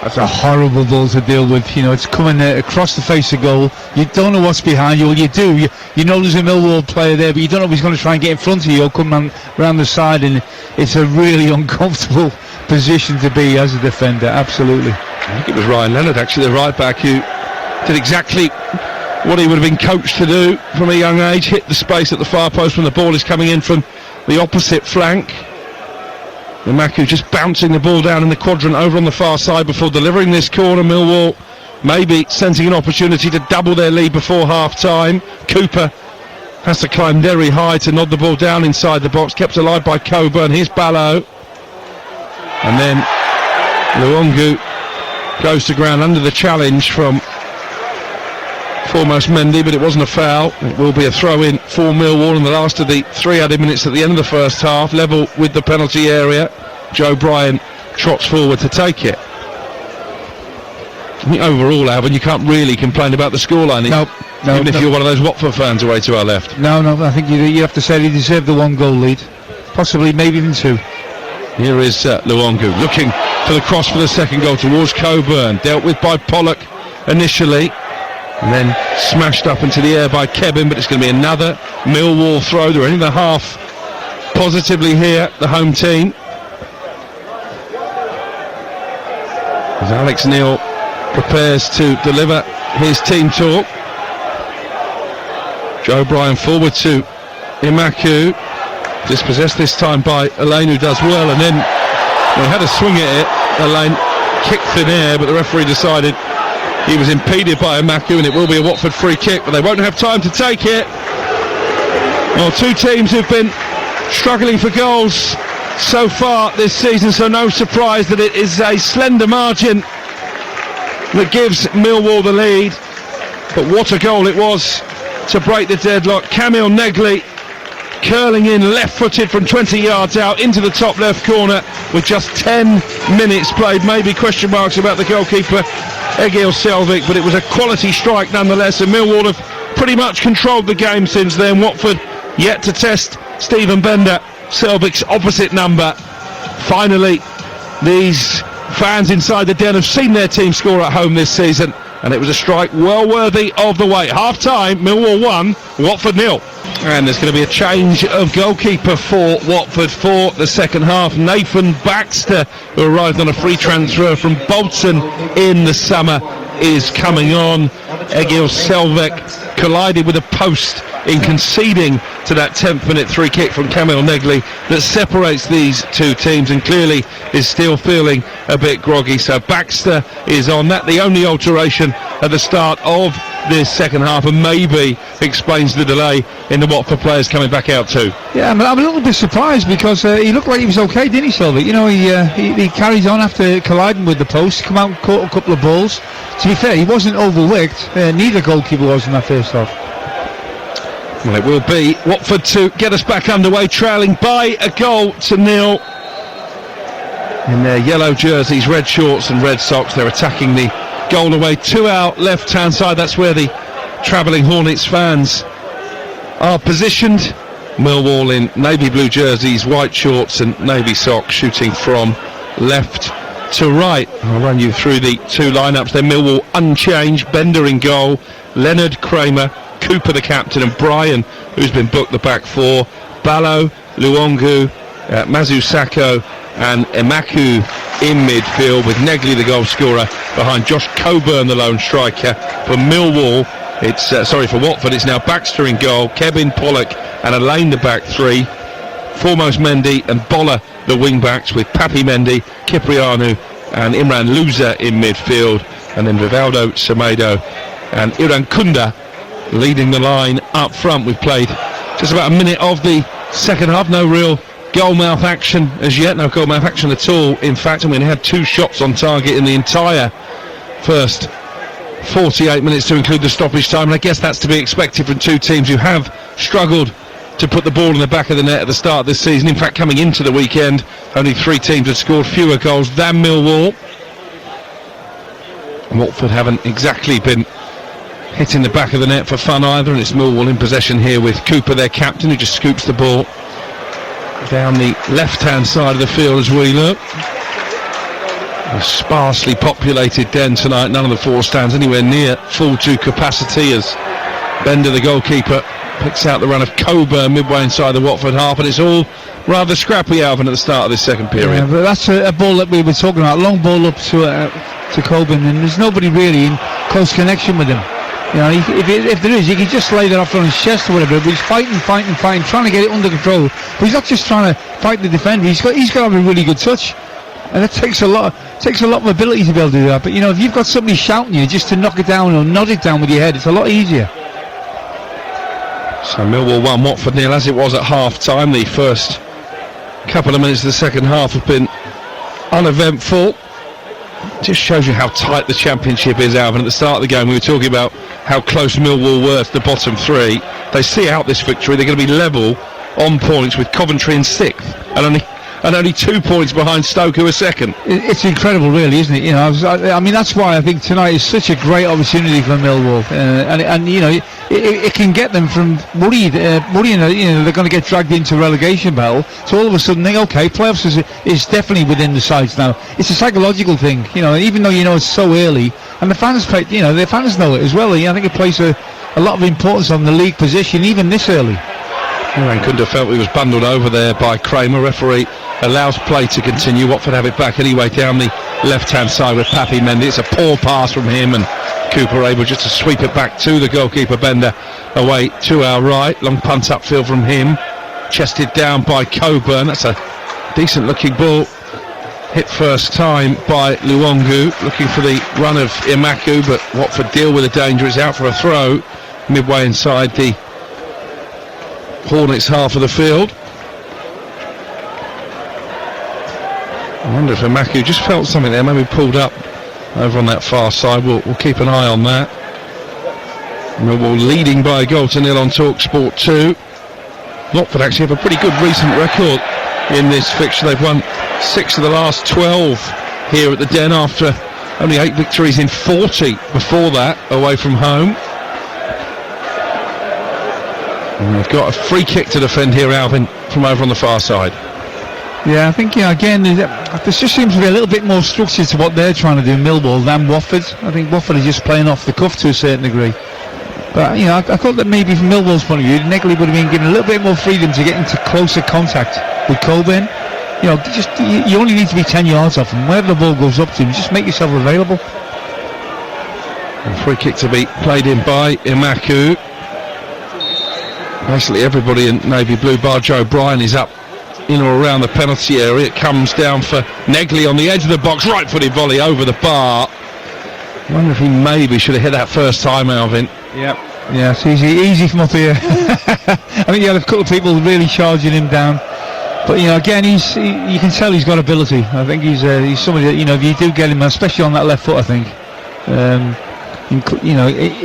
That's a horrible ball to deal with. It's coming across the face of goal. You don't know what's behind you. Well, you do. You know there's a Millwall player there, but you don't know if he's going to try and get in front of you or come around the side, and it's a really uncomfortable position to be as a defender. Absolutely. I think it was Ryan Leonard, actually, the right back, who did exactly what he would have been coached to do from a young age. Hit the space at the far post when the ball is coming in from the opposite flank. Maku just bouncing the ball down in the quadrant over on the far side before delivering this corner. Millwall maybe sensing an opportunity to double their lead before half-time. Cooper has to climb very high to nod the ball down inside the box, kept alive by Coburn. Here's Ballo, and then Luongo goes to ground under the challenge from foremost Mendy, but it wasn't a foul. It will be a throw-in for Millwall in the last of the 3 added minutes at the end of the first half, level with the penalty area. Joe Bryan trots forward to take it. I think overall, Alvin, you can't really complain about the scoreline, even if you're one of those Watford fans away to our left. No, I think you have to say he deserved the 1 goal lead, possibly maybe even 2. Here is Luongo looking for the cross for the second goal towards Coburn, dealt with by Pollock initially, and then smashed up into the air by Kevin, but it's going to be another Millwall throw. They're in the half positively here, the home team. As Alex Neil prepares to deliver his team talk. Joe Bryan forward to Imaku, dispossessed this time by Elaine, who does well, and then they had a swing at it. Elaine kicked thin air, but the referee decided he was impeded by Imaku, and it will be a Watford free kick, but they won't have time to take it. Well, 2 teams who've been struggling for goals so far this season, so no surprise that it is a slender margin that gives Millwall the lead. But what a goal it was to break the deadlock. Kamil Negley curling in left-footed from 20 yards out into the top left corner with just 10 minutes played. Maybe question marks about the goalkeeper Egil Selvik, but it was a quality strike nonetheless, and Millwall have pretty much controlled the game since then. Watford yet to test Stephen Bender, Selvik's opposite number. Finally, these fans inside the den have seen their team score at home this season, and it was a strike well worthy of the wait. Half time, Millwall 1, Watford 0. And there's going to be a change of goalkeeper for Watford for the second half. Nathan Baxter, who arrived on a free transfer from Bolton in the summer, is coming on. Egil Selvek collided with a post in conceding to that 10th minute free kick from Kamil Negli that separates these two teams, and clearly is still feeling a bit groggy. So Baxter is on. That the only alteration at the start of this second half, and maybe explains the delay in the Watford players coming back out too. Yeah, I'm a little bit surprised because he looked like he was okay, didn't he, Silver? You know, he carries on after colliding with the post, come out and caught a couple of balls. To be fair, he wasn't overworked. Neither goalkeeper was in that first half. Well, it will be Watford to get us back underway, trailing by a goal to nil. In their yellow jerseys, red shorts and red socks, they're attacking the goal away to our left-hand side. That's where the travelling Hornets fans are positioned. Millwall in navy blue jerseys, white shorts and navy socks, shooting from left to right. I'll run you through the two lineups. They're Millwall unchanged. Bender in goal, Leonard, Kramer, Cooper the captain, and Brian, who's been booked, the back four. Ballo, Luongo, Mazu Sakho and Emaku in midfield, with Negli the goal scorer behind Josh Coburn, the lone striker. For Millwall, it's for Watford, it's now Baxter in goal, Kevin Pollock and Elaine the back three, foremost Mendy and Bolla the wing backs, with Papi Mendy, Cipriano and Imran Louza in midfield, and then Rivaldo, Semedo and Iran Kunda leading the line up front. We've played just about a minute of the second half, no real goalmouth action as yet, no goalmouth action at all in fact, and we had 2 shots on target in the entire first 48 minutes to include the stoppage time, and I guess that's to be expected from two teams who have struggled to put the ball in the back of the net at the start of this season. In fact, coming into the weekend, only 3 teams had scored fewer goals than Millwall. Watford haven't exactly been hitting the back of the net for fun either, and it's Millwall in possession here with Cooper, their captain, who just scoops the ball down the left-hand side of the field as we look. A sparsely populated den tonight. None of the 4 stands anywhere near full to capacity, as Bender, the goalkeeper, picks out the run of Coburn midway inside the Watford half, and it's all rather scrappy, Alvin, at the start of this second period. Yeah, but that's a ball that we were talking about, long ball up to Coburn, and there's nobody really in close connection with him. You know, if there is, he can just lay that off on his chest or whatever. But he's fighting, trying to get it under control. But he's not just trying to fight the defender. He's got to have a really good touch, and it takes a lot of ability to be able to do that. But you know, if you've got somebody shouting you just to knock it down or nod it down with your head, it's a lot easier. So Millwall 1, Watford nil, as it was at half time. The first couple of minutes of the second half have been uneventful. Just shows you how tight the championship is, Alvin. At the start of the game we were talking about how close Millwall were to the bottom 3. They see out this victory, they're going to be level on points with Coventry in 6th and only 2 points behind Stoke, who are second. It's incredible, really, isn't it? You know, I mean, that's why I think tonight is such a great opportunity for Millwall, and you know, it can get them from worrying, you know, they're going to get dragged into relegation battle. So all of a sudden, okay, playoffs is definitely within the sights now. It's a psychological thing, you know, even though you know it's so early, and the fans play, you know, the fans know it as well. I think it places a lot of importance on the league position, even this early. Iran Kunda felt he was bundled over there by Kramer. Referee allows play to continue. Watford have it back anyway down the left-hand side with Papi Mendy. It's a poor pass from him, and Cooper able just to sweep it back to the goalkeeper Bender away to our right. Long punt upfield from him, chested down by Coburn. That's a decent looking ball, hit first time by Luongo, looking for the run of Emaku, but Watford deal with the danger. It's out for a throw midway inside the Hornets half of the field. I wonder if Emaku just felt something there, maybe pulled up over on that far side. We'll keep an eye on that. Millwall leading by a goal to nil on TalkSport 2. Watford actually have a pretty good recent record in this fixture. They've won 6 of the last 12 here at the Den, after only 8 victories in 40 before that away from home. And they've got a free kick to defend here, Alvin, from over on the far side. Yeah, I think, you know, again, there just seems to be a little bit more structure to what they're trying to do, Millwall, than Watford. I think Watford are just playing off the cuff to a certain degree. But I thought that maybe from Millwall's point of view, Negley would have been given a little bit more freedom to get into closer contact with Coburn. You only need to be 10 yards off him. Wherever the ball goes up to him, just make yourself available. A free kick to be played in by Imaku. Basically everybody in navy blue bar Joe Bryan is up in or around the penalty area. It comes down for Negley on the edge of the box, right-footed volley over the bar. I wonder if he maybe should have hit that first time, Alvin. Yeah, it's easy from up here. I think you had a couple of people really charging him down. But again, you can tell he's got ability. I think he's somebody that if you do get him, especially on that left foot, I think,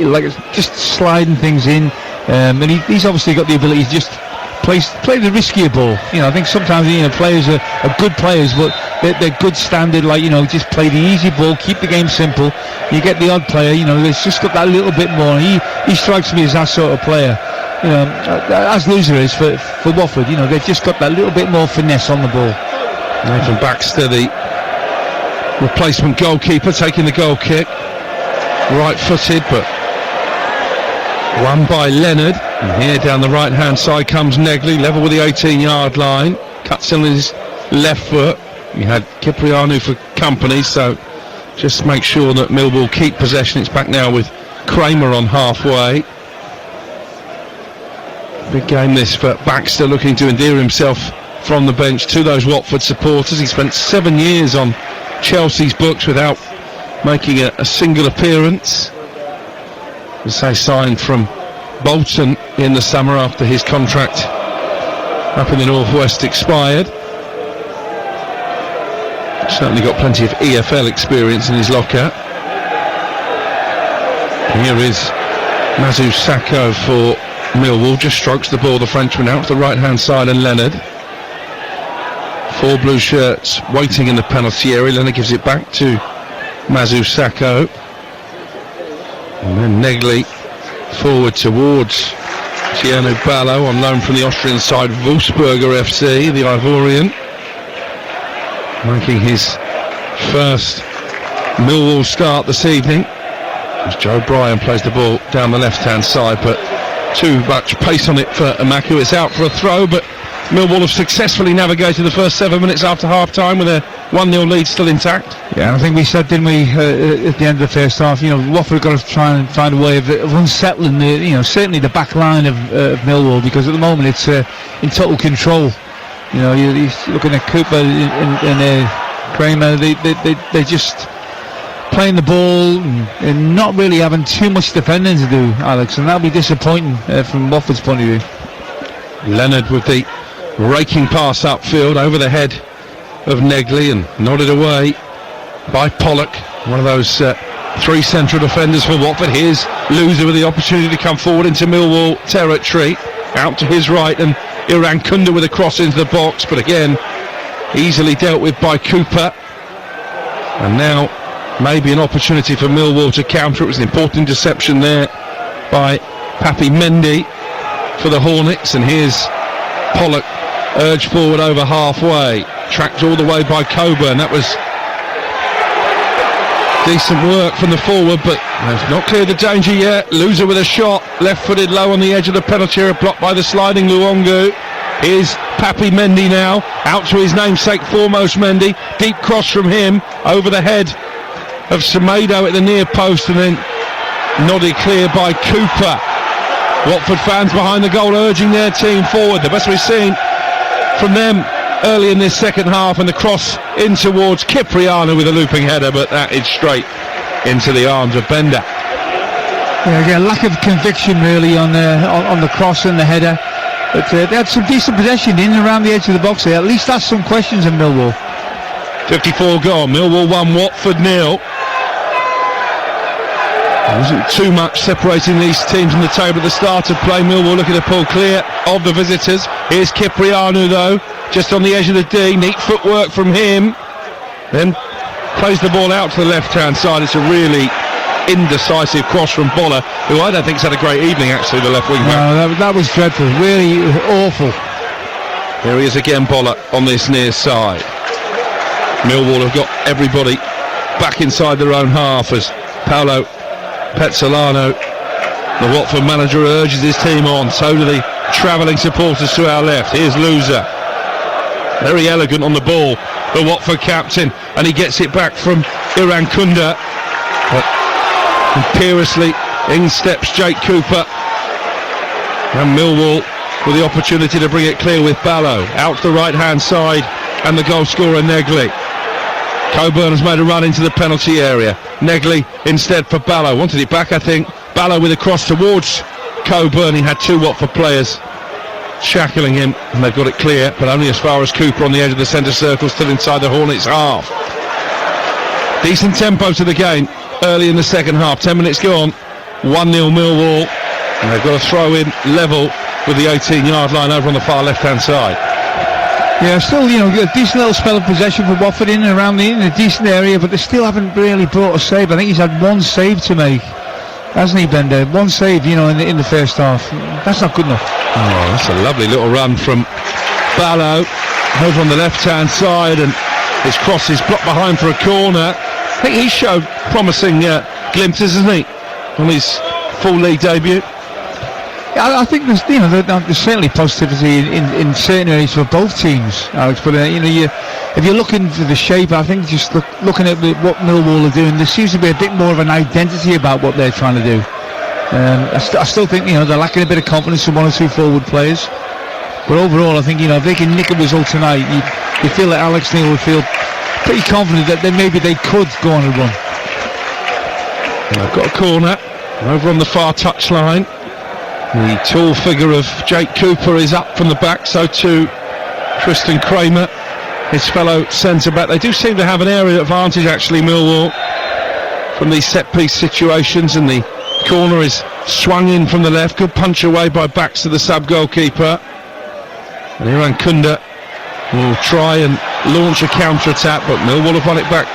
like just sliding things in, and he's obviously got the ability to just play the riskier ball. I think sometimes players are good players, but they're good standard. Like just play the easy ball, keep the game simple. You get the odd player, that's just got that little bit more. He strikes me as that sort of player. As Loser is for Watford, they've just got that little bit more finesse on the ball. Nathan Baxter, the replacement goalkeeper, taking the goal kick. Right-footed, but won by Leonard. And here down the right-hand side comes Negley, level with the 18-yard line. Cuts in his left foot. We had Cipriano for company, so just make sure that Millwall keep possession. It's back now with Kramer on halfway. Big game this for Baxter, looking to endear himself from the bench to those Watford supporters. He spent 7 years on Chelsea's books without making a single appearance. As they signed from Bolton in the summer after his contract up in the northwest expired. Certainly got plenty of EFL experience in his locker. Here is Mazu Sakho for Millwall, just strokes the ball, the Frenchman, out to the right hand side, and Leonard. 4 blue shirts waiting in the penalty area. Leonard gives it back to Mazu Sakho, and then Negley forward towards Gianno Ballo on loan from the Austrian side, Wolfsberger FC, the Ivorian, making his first Millwall start this evening. As Joe Bryan plays the ball down the left hand side, but too much pace on it for Imaku. It's out for a throw, but Millwall have successfully navigated the first 7 minutes after half-time with a 1-0 lead still intact. Yeah, I think we said, didn't we, at the end of the first half, Watford got to try and find a way of unsettling certainly the back line of Millwall, because at the moment it's in total control. You're looking at Cooper and Kramer. They're just playing the ball and not really having too much defending to do, Alex, and that'll be disappointing from Watford's point of view. Leonard with the raking pass upfield over the head of Negley and nodded away by Pollock, one of those 3 central defenders for Watford. Here's Loser with the opportunity to come forward into Millwall territory, out to his right, and Iran Kunda with a cross into the box, but again easily dealt with by Cooper. And now maybe an opportunity for Millwall to counter. It was an important interception there by Papi Mendy for the Hornets, and here's Pollock urged forward over halfway, tracked all the way by Coburn. That was decent work from the forward, but they've not cleared the danger yet. Loser with a shot, left-footed low on the edge of the penalty area, blocked by the sliding Luongo. Here's Papi Mendy now, out to his namesake foremost Mendy, deep cross from him over the head of Semedo at the near post, and then nodded clear by Cooper. Watford fans behind the goal urging their team forward. The best we've seen from them early in this second half, and the cross in towards Cipriano with a looping header, but that is straight into the arms of Bender. Yeah, again, lack of conviction really on the cross and the header, but they had some decent possession in and around the edge of the box there. At least that's some questions in Millwall. 54 gone, Millwall 1, Watford 0. There wasn't too much separating these teams in the table at the start of play. Millwall looking to pull clear of the visitors. Here's Cipriano though, just on the edge of the D. Neat footwork from him. Then plays the ball out to the left-hand side. It's a really indecisive cross from Boller, who I don't think's had a great evening actually, the left wing back. No, that was dreadful, really awful. Here he is again, Boller on this near side. Millwall have got everybody back inside their own half as Paolo Pezzolano The Watford manager urges his team on, so do the travelling supporters to our left. Here's Loser, very elegant on the ball, the Watford captain, and he gets it back from Iran Kunda, but imperiously in steps Jake Cooper, and Millwall with the opportunity to bring it clear with Ballo out to the right hand side, and the goal scorer Negley. Coburn has made a run into the penalty area. Negley instead for Ballo, wanted it back I think. Ballo with a cross towards Coburn. He had two Watford players shackling him, and they've got it clear, but only as far as Cooper on the edge of the centre circle, still inside the Hornets half. Decent tempo to the game early in the second half. 10 minutes gone, 1-0 Millwall, and they've got a throw in level with the 18-yard line over on the far left hand side. Yeah, still, a decent little spell of possession for Watford in and around in a decent area, but they still haven't really brought a save. I think he's had one save to make, hasn't he, Bender? One save, in the first half. That's not good enough. Oh, that's a lovely little run from Ballo over on the left-hand side, and his cross is blocked behind for a corner. I think he showed promising glimpses, hasn't he, on his full league debut? I think there's certainly positivity in certain areas for both teams, Alex. But if you're looking for the shape, I think just looking at what Millwall are doing, there seems to be a bit more of an identity about what they're trying to do. I still think they're lacking a bit of confidence in one or two forward players. But overall, I think if they can nick a result tonight, you feel that Alex Neil would feel pretty confident that maybe they could go on a run. I've got a corner over on the far touchline. The tall figure of Jake Cooper is up from the back, so too Tristan Kramer, his fellow centre-back. They do seem to have an area advantage, actually, Millwall, from these set-piece situations, and the corner is swung in from the left. Good punch away by backs to the sub-goalkeeper. And Iran Kunda will try and launch a counter-attack, but Millwall have won it back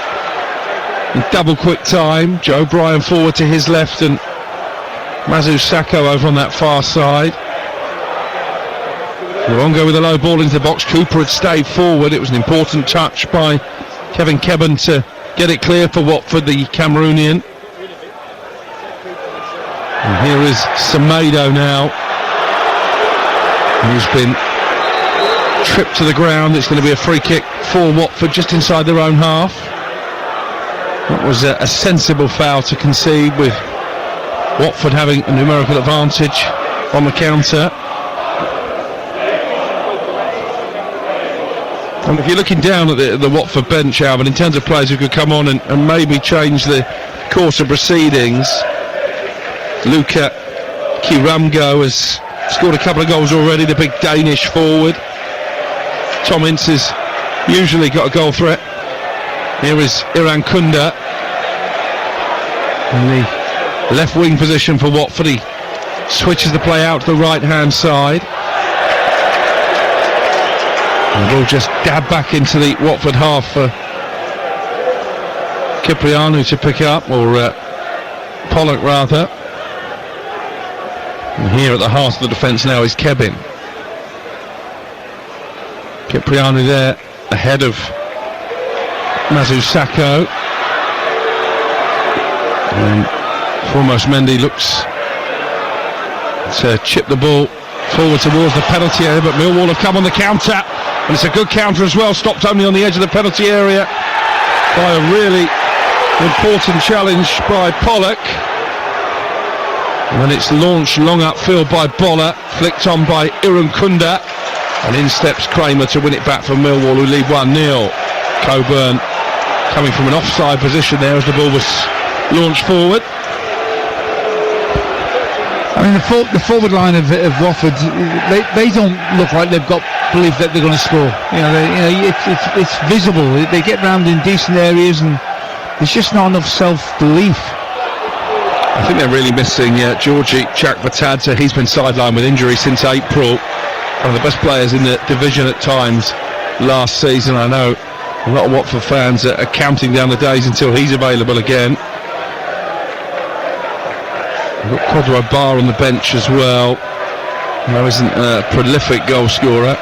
in double quick time. Joe Bryan forward to his left, and Mazu Sakho over on that far side. Luongo with a low ball into the box. Cooper had stayed forward. It was an important touch by Kevin Kebben to get it clear for Watford, the Cameroonian. And here is Semedo now, who's been tripped to the ground. It's going to be a free kick for Watford just inside their own half. That was a sensible foul to concede, with Watford having a numerical advantage on the counter. And if you're looking down at the Watford bench, Alvin, in terms of players who could come on and maybe change the course of proceedings, Luka Kiramgo has scored a couple of goals already, the big Danish forward. Tom Ince has usually got a goal threat. Here is Iran Kunda in the left wing position for Watford. He switches the play out to the right hand side, and we'll just dab back into the Watford half for Cipriano to pick up, or Pollock rather. And here at the heart of the defence now is Kebin. Cipriano there ahead of Mazu Sakho, and foremost Mendy looks to chip the ball forward towards the penalty area, but Millwall have come on the counter, and it's a good counter as well, stopped only on the edge of the penalty area by a really important challenge by Pollock. And then it's launched long upfield by Boller, flicked on by Iran Kunda, and in steps Kramer to win it back for Millwall, who lead 1-0. Coburn coming from an offside position there as the ball was launched forward. I mean, the forward line of Watford, they don't look like they've got belief that they're going to score. It's visible. They get round in decent areas, and there's just not enough self-belief. I think they're really missing Georgi Chakvatadze. He's been sidelined with injury since April. One of the best players in the division at times last season. I know a lot of Watford fans are counting down the days until he's available again. We've got Quadro Bar on the bench as well. Now isn't a prolific goal scorer.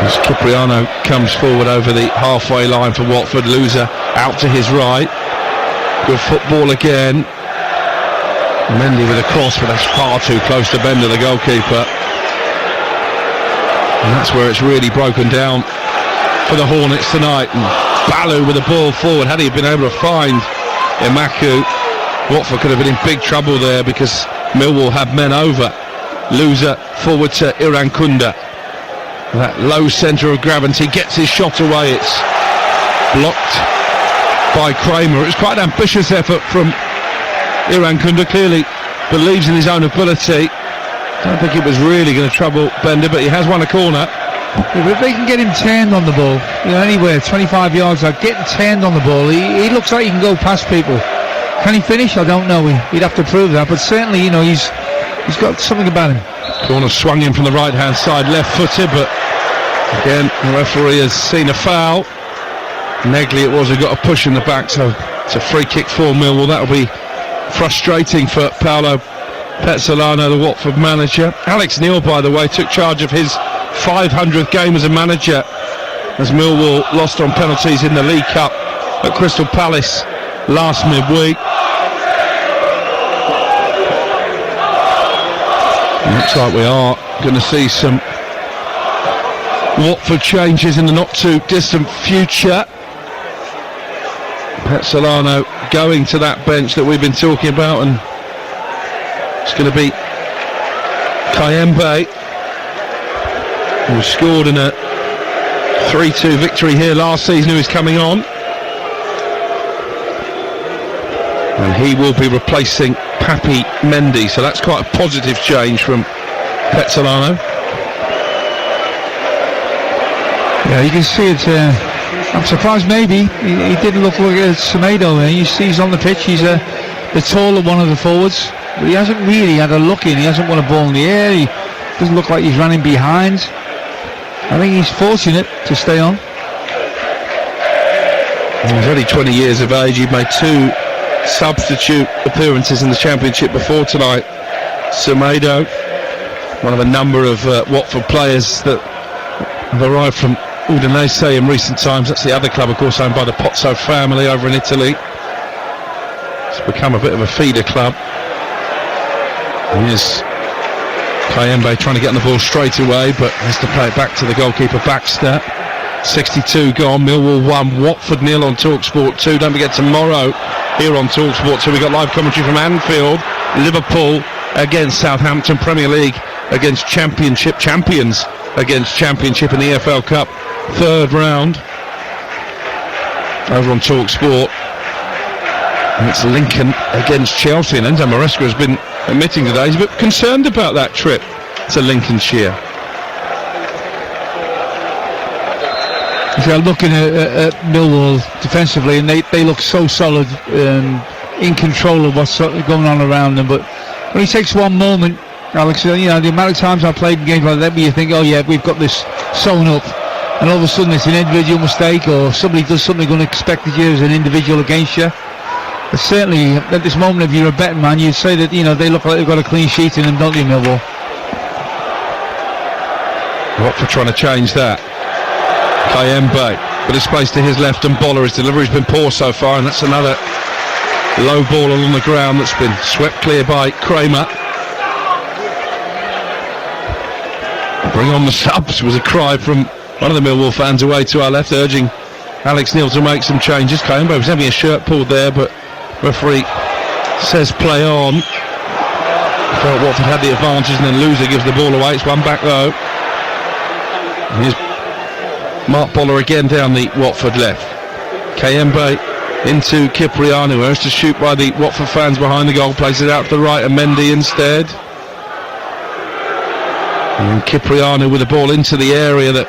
As Cipriano comes forward over the halfway line for Watford, Loser out to his right. Good football again. Mendy with a cross, but that's far too close to Bender, the goalkeeper. And that's where it's really broken down for the Hornets tonight. And Balu with the ball forward. Had he been able to find Imaku, Watford could have been in big trouble there, because Millwall have men over. Loser forward to Irankunda. That low centre of gravity gets his shot away. It's blocked by Kramer. It was quite an ambitious effort from Irankunda. Clearly believes in his own ability. Don't think it was really going to trouble Bender, but he has won a corner. Yeah, but if they can get him turned on the ball, anywhere 25 yards out, getting turned on the ball, he looks like he can go past people. Can he finish? I don't know. He'd have to prove that, but certainly, he's got something about him. Corner swung in from the right hand side, left-footed, but again the referee has seen a foul. Negley it was who got a push in the back, so it's a free kick for Millwall. That'll be frustrating for Paolo Pezzolano, the Watford manager. Alex Neil, by the way, took charge of his 500th game as a manager, as Millwall lost on penalties in the League Cup at Crystal Palace last midweek. Looks like we are going to see some Watford changes in the not too distant future. Pezzolano going to that bench that we've been talking about, and it's going to be Kayembe, who scored in a 3-2 victory here last season, who is coming on. And he will be replacing Papi Mendy, so that's quite a positive change from Pezzolano. Yeah, you can see it. I'm surprised maybe he didn't look like Semedo. He's on the pitch. He's the taller one of the forwards, but he hasn't really had a look in. He hasn't won a ball in the air. He doesn't look like he's running behind. I think he's fortunate to stay on. He's only 20 years of age. He made 2 substitute appearances in the Championship before tonight. Semedo, one of a number of Watford players that have arrived from Udinese in recent times. That's the other club, of course, owned by the Pozzo family over in Italy. It's become a bit of a feeder club. And here's Kayembe trying to get on the ball straight away, but has to play it back to the goalkeeper Baxter. 62 gone, Millwall 1, Watford 0 on TalkSport 2. Don't forget tomorrow here on TalkSport 2 we got live commentary from Anfield. Liverpool against Southampton, Premier League against Championship, champions against Championship in the EFL Cup, 3rd round over on TalkSport. And it's Lincoln against Chelsea, and Enzo Maresca has been admitting today he's a bit concerned about that trip to Lincolnshire. If you're looking at Millwall defensively, and they look so solid, in control of what's going on around them, but when he takes one moment, Alex, the amount of times I've played games like that where you think, oh yeah, we've got this sewn up, and all of a sudden it's an individual mistake, or somebody does something unexpected you as an individual against you. But certainly at this moment, if you're a betting man, you'd say that they look like they've got a clean sheet in them, don't they, Millwall? Watford trying to change that. Kayembe, but it's placed to his left, and Boller, his delivery's been poor so far, and that's another low ball along the ground that's been swept clear by Kramer. Bring on the subs was a cry from one of the Millwall fans away to our left, urging Alex Neil to make some changes. Kayembe was having a shirt pulled there, but referee says play on. Felt Watford had the advantage, and then Loser gives the ball away. It's one back though. And here's Mark Boller again down the Watford left. Kayembe into Cipriano, who has to shoot by the Watford fans behind the goal, places it out to the right, and Mendy instead. And Cipriano with the ball into the area that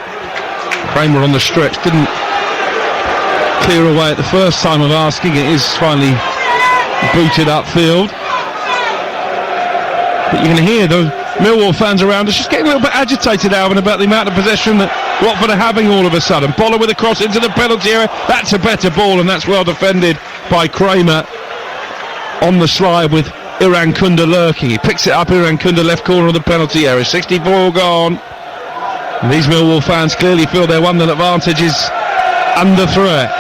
Kramer on the stretch didn't clear away at the first time of asking. It is finally booted upfield. But you can hear those Millwall fans around us just getting a little bit agitated, Alvin, about the amount of possession that Watford are having all of a sudden. Boller with a cross into the penalty area. That's a better ball, and that's well defended by Kramer on the slide with Irankunda lurking. He picks it up, Irankunda left corner of the penalty area. 64 gone. And these Millwall fans clearly feel their 1-0 advantage is under threat.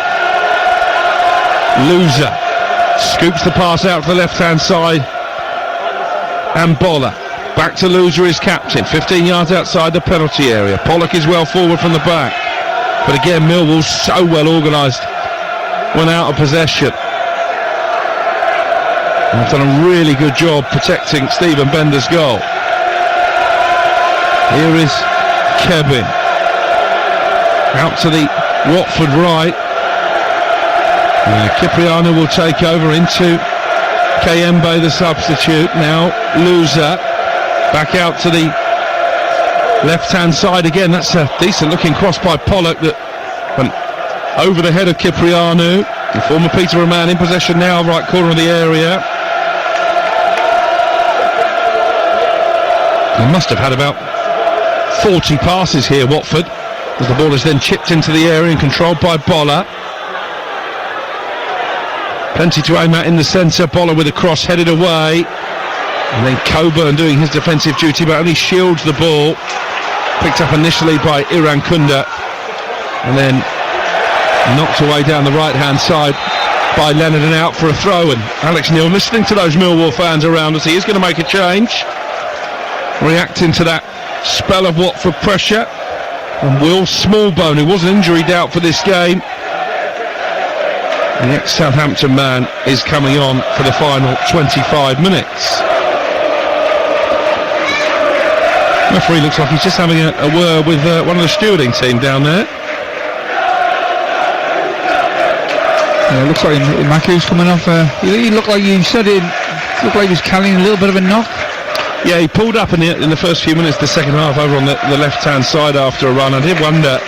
Loser Scoops the pass out to the left-hand side. And Bola. Back to Loser, his captain. 15 yards outside the penalty area. Pollock is well forward from the back. But again, Millwall's so well organised when out of possession. And they've done a really good job protecting Stephen Bender's goal. Here is Kevin. Out to the Watford right. Cipriano will take over into Kayembe, the substitute. Now Loser back out to the left-hand side again. That's a decent-looking cross by Pollock that went over the head of Cipriano. The former Peterborough man in possession now, right corner of the area. They must have had about 40 passes here, Watford, as the ball is then chipped into the area and controlled by Bola. Plenty to aim at in the centre. Bola with a cross headed away. And then Coburn doing his defensive duty, but only shields the ball. Picked up initially by Irankunda. And then knocked away down the right-hand side by Leonard and out for a throw. And Alex Neil, listening to those Millwall fans around us, he is going to make a change. Reacting to that spell of Watford pressure. And Will Smallbone, who was an injury doubt for this game, the ex-Southampton man, is coming on for the final 25 minutes. Referee looks like he's just having a word with one of the stewarding team down there. Yeah, it looks like Maku's coming off. He looked like you said it. Looked like he was carrying a little bit of a knock. Yeah, he pulled up in the first few minutes of the second half over on the left-hand side after a run. I did wonder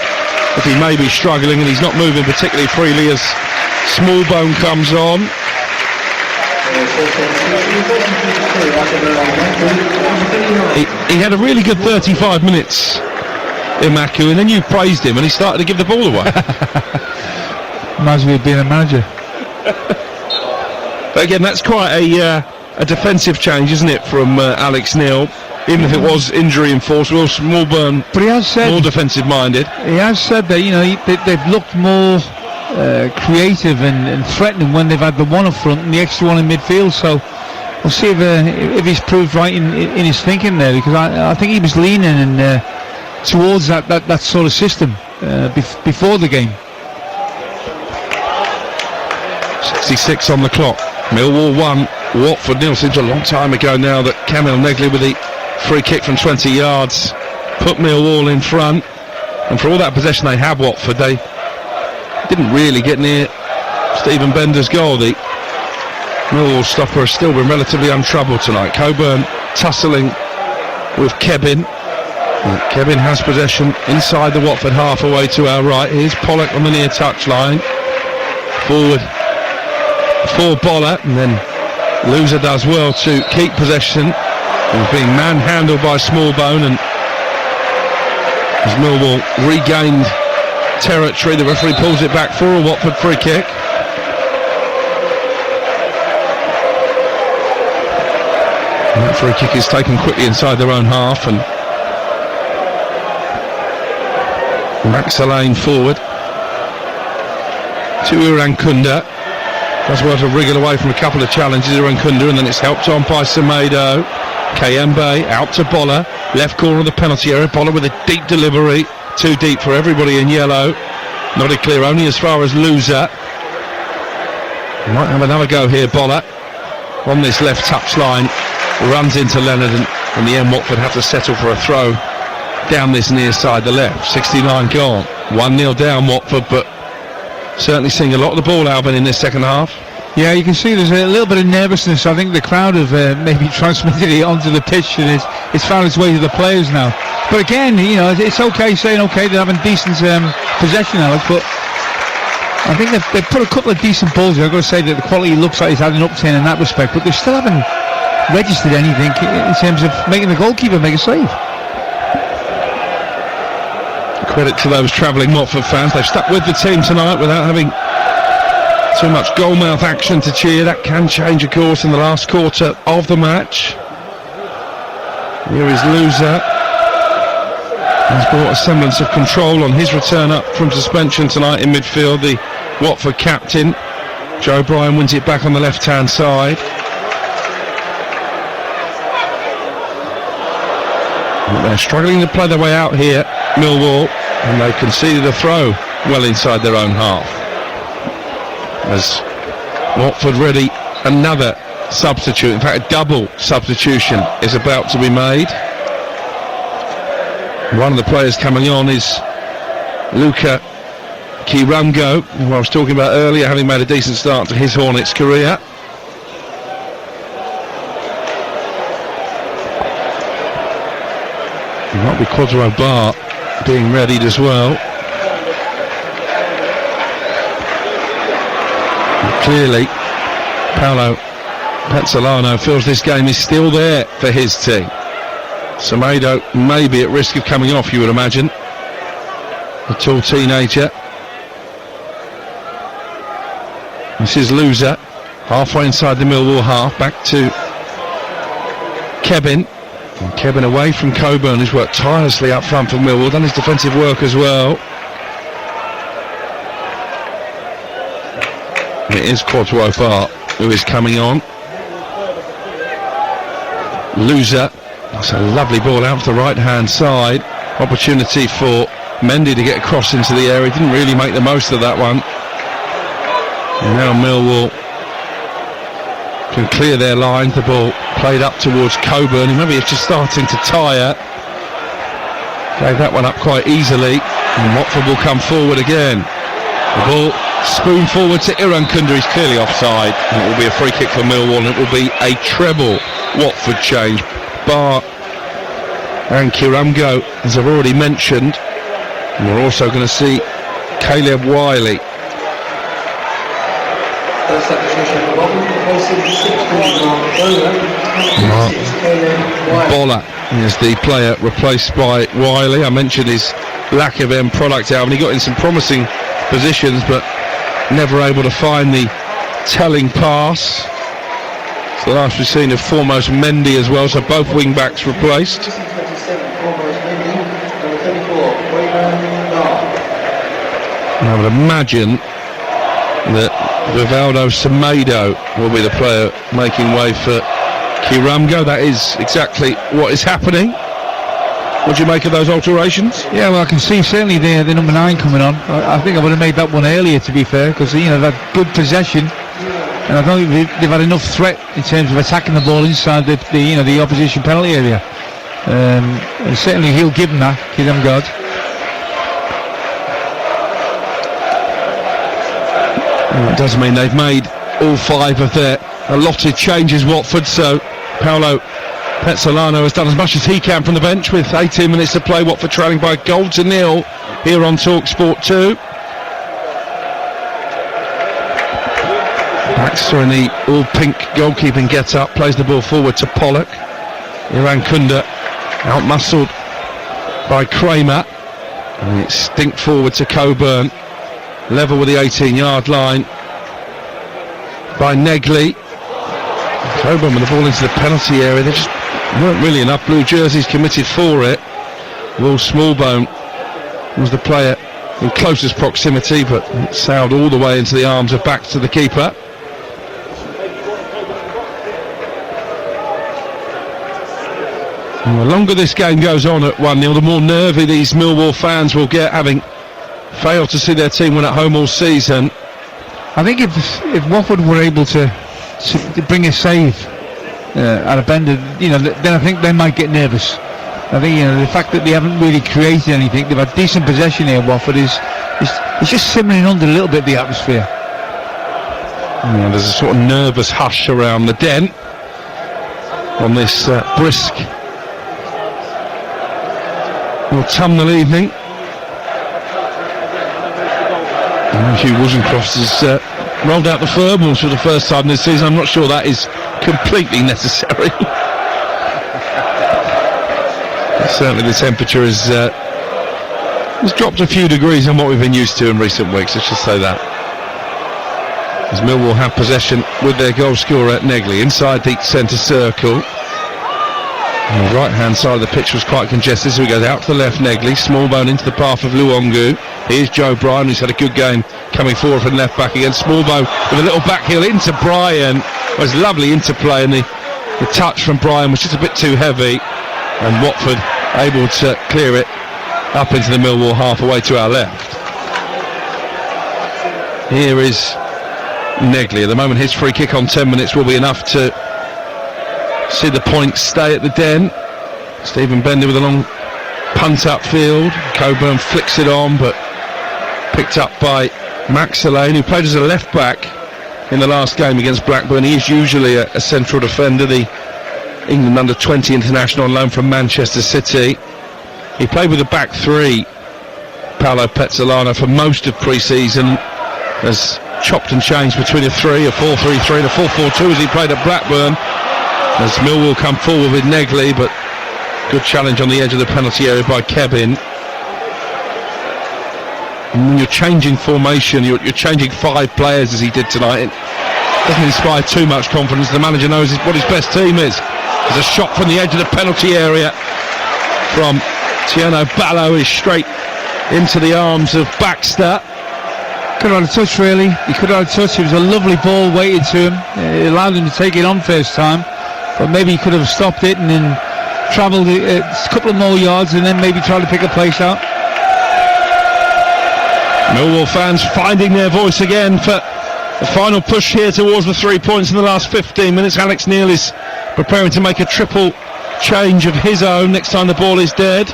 if he may be struggling, and he's not moving particularly freely as Smallbone comes on. He had a really good 35 minutes in Maku, and then you praised him and he started to give the ball away. Reminds me of being a manager. But again, that's quite a defensive change, isn't it, from Alex Neil? Even if it was injury enforced, Will Smallbone, but he has said, more defensive minded. He has said that, you know, they've looked more creative and threatening when they've had the one up front and the extra one in midfield. So we'll see if he's proved right in his thinking there, because I think he was leaning towards that sort of system before the game. 66 on the clock. Millwall 1, Watford 0. Seems a long time ago now that Kamil Negley with the free kick from 20 yards put Millwall in front. And for all that possession they had, Watford, they didn't really get near Stephen Bender's goal. The Millwall stopper has still been relatively untroubled tonight. Coburn tussling with Kevin. Kevin has possession inside the Watford half, away to our right. Here's Pollock on the near touchline. Forward for Bola, and then Loser does well to keep possession. He's being manhandled by Smallbone, and as Millwall regained territory, the referee pulls it back for a Watford free kick. And that free kick is taken quickly inside their own half, and Max Lane forward to Irankunda. Does well to wriggle away from a couple of challenges, Irankunda, and then it's helped on by Semedo. Kayembe out to Bola, left corner of the penalty area. Bola with a deep delivery, too deep for everybody in yellow. Nodded clear only as far as Loser. Might have another go here, Bola, on this left touchline. Runs into Leonard, and in the end Watford have to settle for a throw down this near side, the left. 69 gone, 1-0 down Watford, but certainly seeing a lot of the ball, Alvin, in this second half. Yeah, you can see there's a little bit of nervousness. I think the crowd have maybe transmitted it onto the pitch, and it's found its way to the players now. But again, you know, it's okay saying okay, they're having decent possession, Alex, but I think they've put a couple of decent balls here. I've got to say that the quality looks like it's had an upturn in that respect, but they still haven't registered anything in terms of making the goalkeeper make a save. Credit to those travelling Watford fans. They've stuck with the team tonight without having too much goalmouth action to cheer. That can change, of course, in the last quarter of the match. Here is Loser. He's brought a semblance of control on his return up from suspension tonight in midfield, the Watford captain. Joe Bryan wins it back on the left-hand side. They're struggling to play their way out here, Millwall, and they conceded a throw well inside their own half. As Watford ready, another substitute, in fact a double substitution is about to be made. One of the players coming on is Luka Kiramgo, who I was talking about earlier, having made a decent start to his Hornets career. It might be Quadro Bar being readied as well. And clearly, Paolo Pezzolano feels this game is still there for his team. Semedo may be at risk of coming off, you would imagine. The tall teenager. This is Loser, halfway inside the Millwall half, back to Kevin. And Kevin away from Coburn, who's worked tirelessly up front for Millwall, done his defensive work as well. It is Quadro Bar who is coming on. Loser. That's a lovely ball out to the right hand side. Opportunity for Mendy to get across into the area. Didn't really make the most of that one. And now Millwall can clear their lines. The ball played up towards Coburn, who maybe is just starting to tire. Gave that one up quite easily, and Watford will come forward again. The ball spoon forward to Irankunda. He's clearly offside. And it will be a free kick for Millwall, and it will be a treble Watford change. Bar and Kiramgo, as I've already mentioned. And we're also going to see Caleb Wiley. Bola is the player replaced by Wiley. I mentioned his lack of end product out, and he got in some promising positions but never able to find the telling pass. It's the last we've seen of foremost Mendy as well, so both wing backs replaced. I would imagine that Rivaldo Semedo will be the player making way for Kiramgo. That is exactly what is happening. What do you make of those alterations? Yeah, well, I can see certainly the number 9 coming on. I think I would have made that one earlier, to be fair, because they've had good possession, and I don't think they've had enough threat in terms of attacking the ball inside the opposition penalty area. And certainly he'll give them that, Kiramgo. It does mean they've made all 5 of their allotted changes, Watford, so Paolo Pezzolano has done as much as he can from the bench with 18 minutes to play. Watford trailing by 1-0 here on TalkSport 2. Baxter in the all-pink goalkeeping get-up plays the ball forward to Pollock. Irankunda out-muscled by Kramer, and it's stinked forward to Coburn. Level with the 18-yard line by Negley. Coburn with the ball into the penalty area. There just weren't really enough blue jerseys committed for it. Will Smallbone was the player in closest proximity, but it sailed all the way into the arms of back to the keeper. And the longer this game goes on at 1-0, the more nervy these Millwall fans will get, having failed to see their team win at home all season. I think if Watford were able to bring a save out of Bender, then I think they might get nervous. I think the fact that they haven't really created anything, they've had decent possession here. Watford is just simmering under a little bit the atmosphere. Yeah, there's a sort of nervous hush around the den on this brisk autumnal evening. Hugh Wozencroft has rolled out the thermals for the first time this season. I'm not sure that is completely necessary. Certainly the temperature has dropped a few degrees on what we've been used to in recent weeks, let's just say that. As Millwall have possession with their goal scorer Negley inside the centre circle. The right hand side of the pitch was quite congested, so he goes out to the left. Negley, Smallbone into the path of Luongu. Here's Joe Bryan, who's had a good game coming forward from left back against Smallbone with a little back heel into Bryan. It was lovely interplay, and the touch from Bryan was just a bit too heavy, and Watford able to clear it up into the Millwall half away to our left. Here is Negley. At the moment his free kick on 10 minutes will be enough to see the points stay at the Den. Stephen Bender with a long punt upfield. Coburn flicks it on, but picked up by Max Lane, who played as a left back in the last game against Blackburn. He is usually a central defender, the England under-20 international on loan from Manchester City. He played with a back three, Paolo Pezzolano, for most of pre-season. Has chopped and changed between a 3, a 4-3-3 and a 4-4-2 as he played at Blackburn. As Millwall come forward with Negley, but good challenge on the edge of the penalty area by Kevin. And when you're changing formation, you're changing 5 players as he did tonight. It doesn't inspire too much confidence. The manager knows what his best team is. There's a shot from the edge of the penalty area from Tiano Ballo, is straight into the arms of Baxter. Could have had a touch, really. He could have had a touch. It was a lovely ball weighted to him. It allowed him to take it on first time, but maybe he could have stopped it and then travelled a couple of more yards and then maybe tried to pick a place out. Millwall fans finding their voice again for the final push here towards the 3 points in the last 15 minutes. Alex Neil is preparing to make a triple change of his own next time the ball is dead.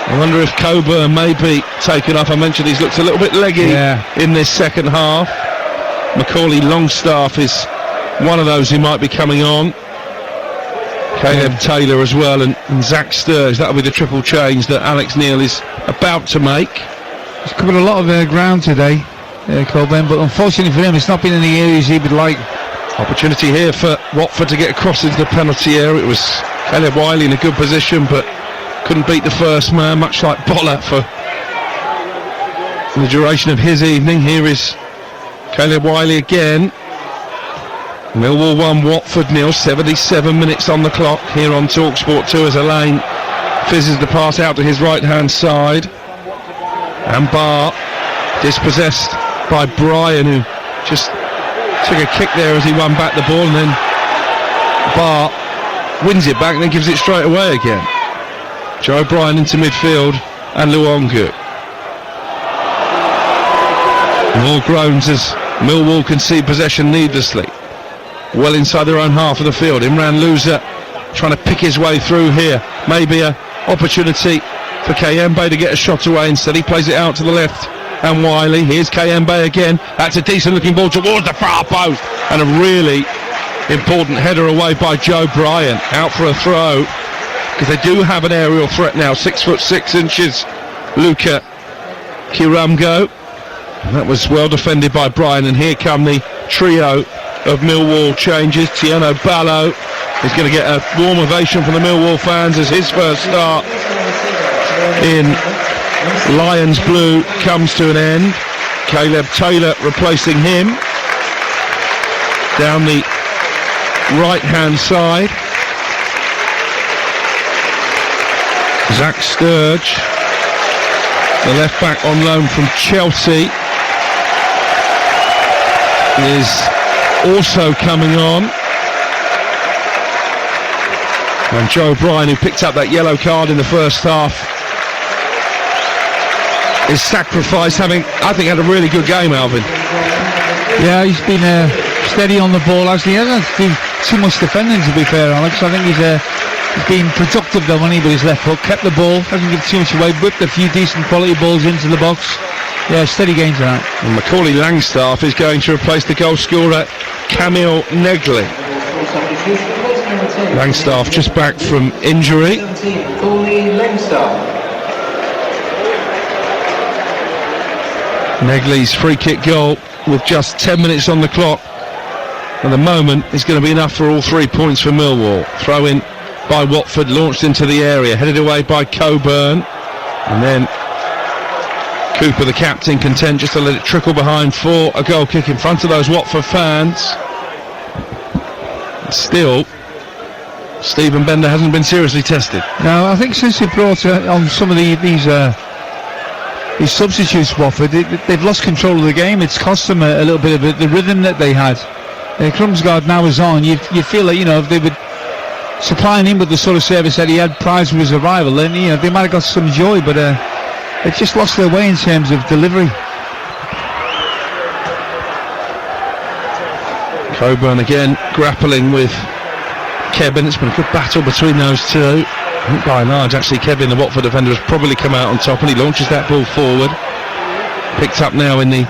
I wonder if Coburn may be taken off. I mentioned he's looked a little bit leggy in this second half. Macaulay Longstaff is one of those who might be coming on. Caleb Taylor as well, and Zach Sturge. That'll be the triple change that Alex Neil is about to make. He's covered a lot of ground today, Coburn, but unfortunately for him it's not been in the areas he would like. Opportunity here for Watford to get across into the penalty area. It was Caleb Wiley in a good position, but couldn't beat the first man, much like Boller for the duration of his evening. Here is Caleb Wiley again. Millwall 1, Watford 0, 77 minutes on the clock here on TalkSport 2 as Elaine fizzes the pass out to his right hand side, and Barr dispossessed by Bryan, who just took a kick there as he won back the ball, and then Barr wins it back and then gives it straight away again. Joe Bryan into midfield and Luongu. More groans as Millwall concede possession needlessly. Well inside their own half of the field. Imran Louza trying to pick his way through here. Maybe an opportunity for Kayembe to get a shot away. Instead he plays it out to the left, and Wiley. Here's Kayembe again. That's a decent looking ball towards the far post, and a really important header away by Joe Bryan. Out for a throw, because they do have an aerial threat now. 6'6", Luca Kiramgo. And that was well defended by Bryan, and here come the trio of Millwall changes. Tiano Ballo is going to get a warm ovation from the Millwall fans as his first start in Lions blue comes to an end. Caleb Taylor replacing him down the right hand side. Zach Sturge, the left back on loan from Chelsea, is also coming on. And Joe Bryan, who picked up that yellow card in the first half, is sacrificed, having, I think, had a really good game, Alvin. Yeah, he's been steady on the ball, actually. He hasn't been too much defending, to be fair, Alex. I think he's been productive though when he with his left hook, kept the ball, hasn't given too much away, whipped a few decent quality balls into the box. Yeah, steady games tonight. And Macaulay Langstaff is going to replace the goal scorer Camille Negley. Langstaff just back from injury. Negley's free kick goal with just 10 minutes on the clock at the moment is going to be enough for all 3 points for Millwall. Throw in by Watford, launched into the area, headed away by Coburn, and then Cooper, the captain, content just to let it trickle behind for a goal kick in front of those Watford fans. Still Stephen Bender hasn't been seriously tested. No, I think since they brought on some of these substitutes, Watford, they've lost control of the game. It's cost them a little bit of the rhythm that they had. Krumsgaard now is on. You feel like, if they were supplying him with the sort of service that he had prior to his arrival, then they might have got some joy, but they've just lost their way in terms of delivery. Coburn again grappling with Kevin. It's been a good battle between those two. I think by and large, actually, Kevin, the Watford defender, has probably come out on top, and he launches that ball forward. Picked up now in the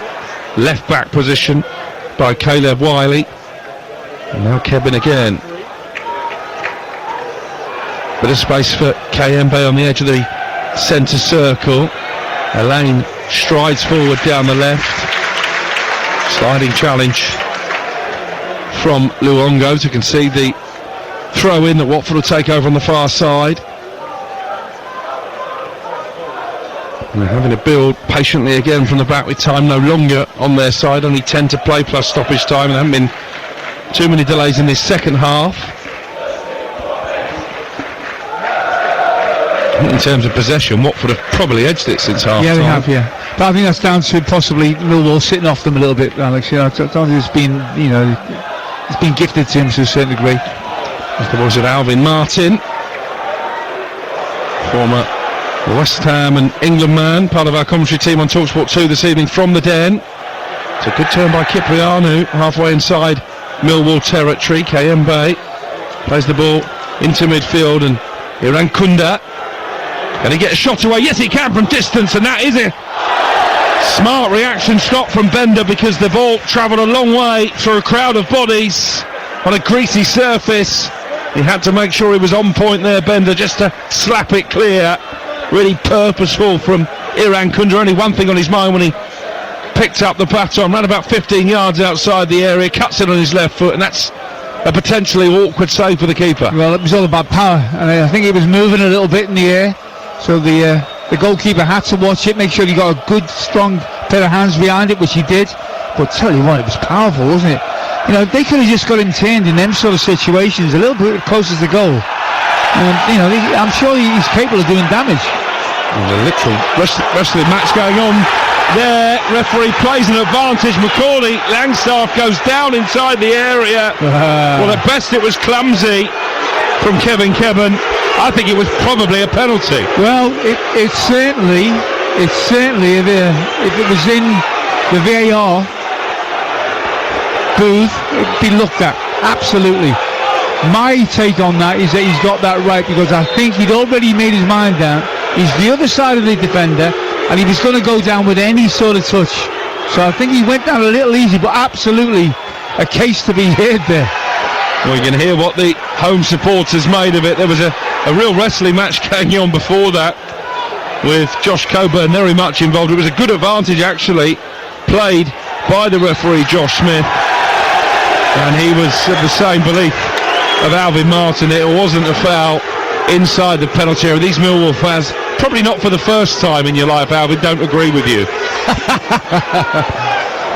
left back position by Caleb Wiley. And now Kevin again. Bit of space for Kayembe on the edge of the centre circle. Elaine strides forward down the left. Sliding challenge from Luongo to concede the throw in that Watford will take over on the far side. And they're having to build patiently again from the back with time no longer on their side. Only 10 to play plus stoppage time, and there haven't been too many delays in this second half. In terms of possession, Watford have probably edged it since half time. Yeah, they have, yeah. But I think that's down to possibly Millwall sitting off them a little bit, Alex. I don't think it's been, it's been gifted to him to a certain degree. As the voice of Alvin Martin, former West Ham and England man, part of our commentary team on TalkSport 2 this evening from the Den. It's a good turn by Kiprianu, halfway inside Millwall territory. Kayembe plays the ball into midfield, and Iran Kunda. Can he get a shot away? Yes, he can from distance, and that is a smart reaction stop from Bender, because the ball travelled a long way through a crowd of bodies on a greasy surface. He had to make sure he was on point there, Bender, just to slap it clear. Really purposeful from Iran Kunda. Only one thing on his mind when he picked up the baton, ran about 15 yards outside the area, cuts it on his left foot, and that's a potentially awkward save for the keeper. Well, it was all about power, and I think he was moving a little bit in the air, so the goalkeeper had to watch it, make sure he got a good, strong pair of hands behind it, which he did. But tell you what, it was powerful, wasn't it? They could have just got him turned in them sort of situations, a little bit closer to goal. I'm sure he's capable of doing damage. There's a literal wrestling match going on there. Referee plays an advantage. Macaulay Langstaff goes down inside the area. Well, at best it was clumsy from Kevin. I think it was probably a penalty. Well, it certainly, if it was in the VAR booth, it'd be looked at, absolutely. My take on that is that he's got that right, because I think he'd already made his mind down. He's the other side of the defender, and he was going to go down with any sort of touch. So I think he went down a little easy, but absolutely a case to be heard there. Well, you can hear what the home supporters made of it. There was a real wrestling match going on before that, with Josh Coburn very much involved. It was a good advantage, actually, played by the referee, Josh Smith. And he was of the same belief of Alvin Martin. It wasn't a foul inside the penalty area. These Millwall fans, probably not for the first time in your life, Alvin, don't agree with you.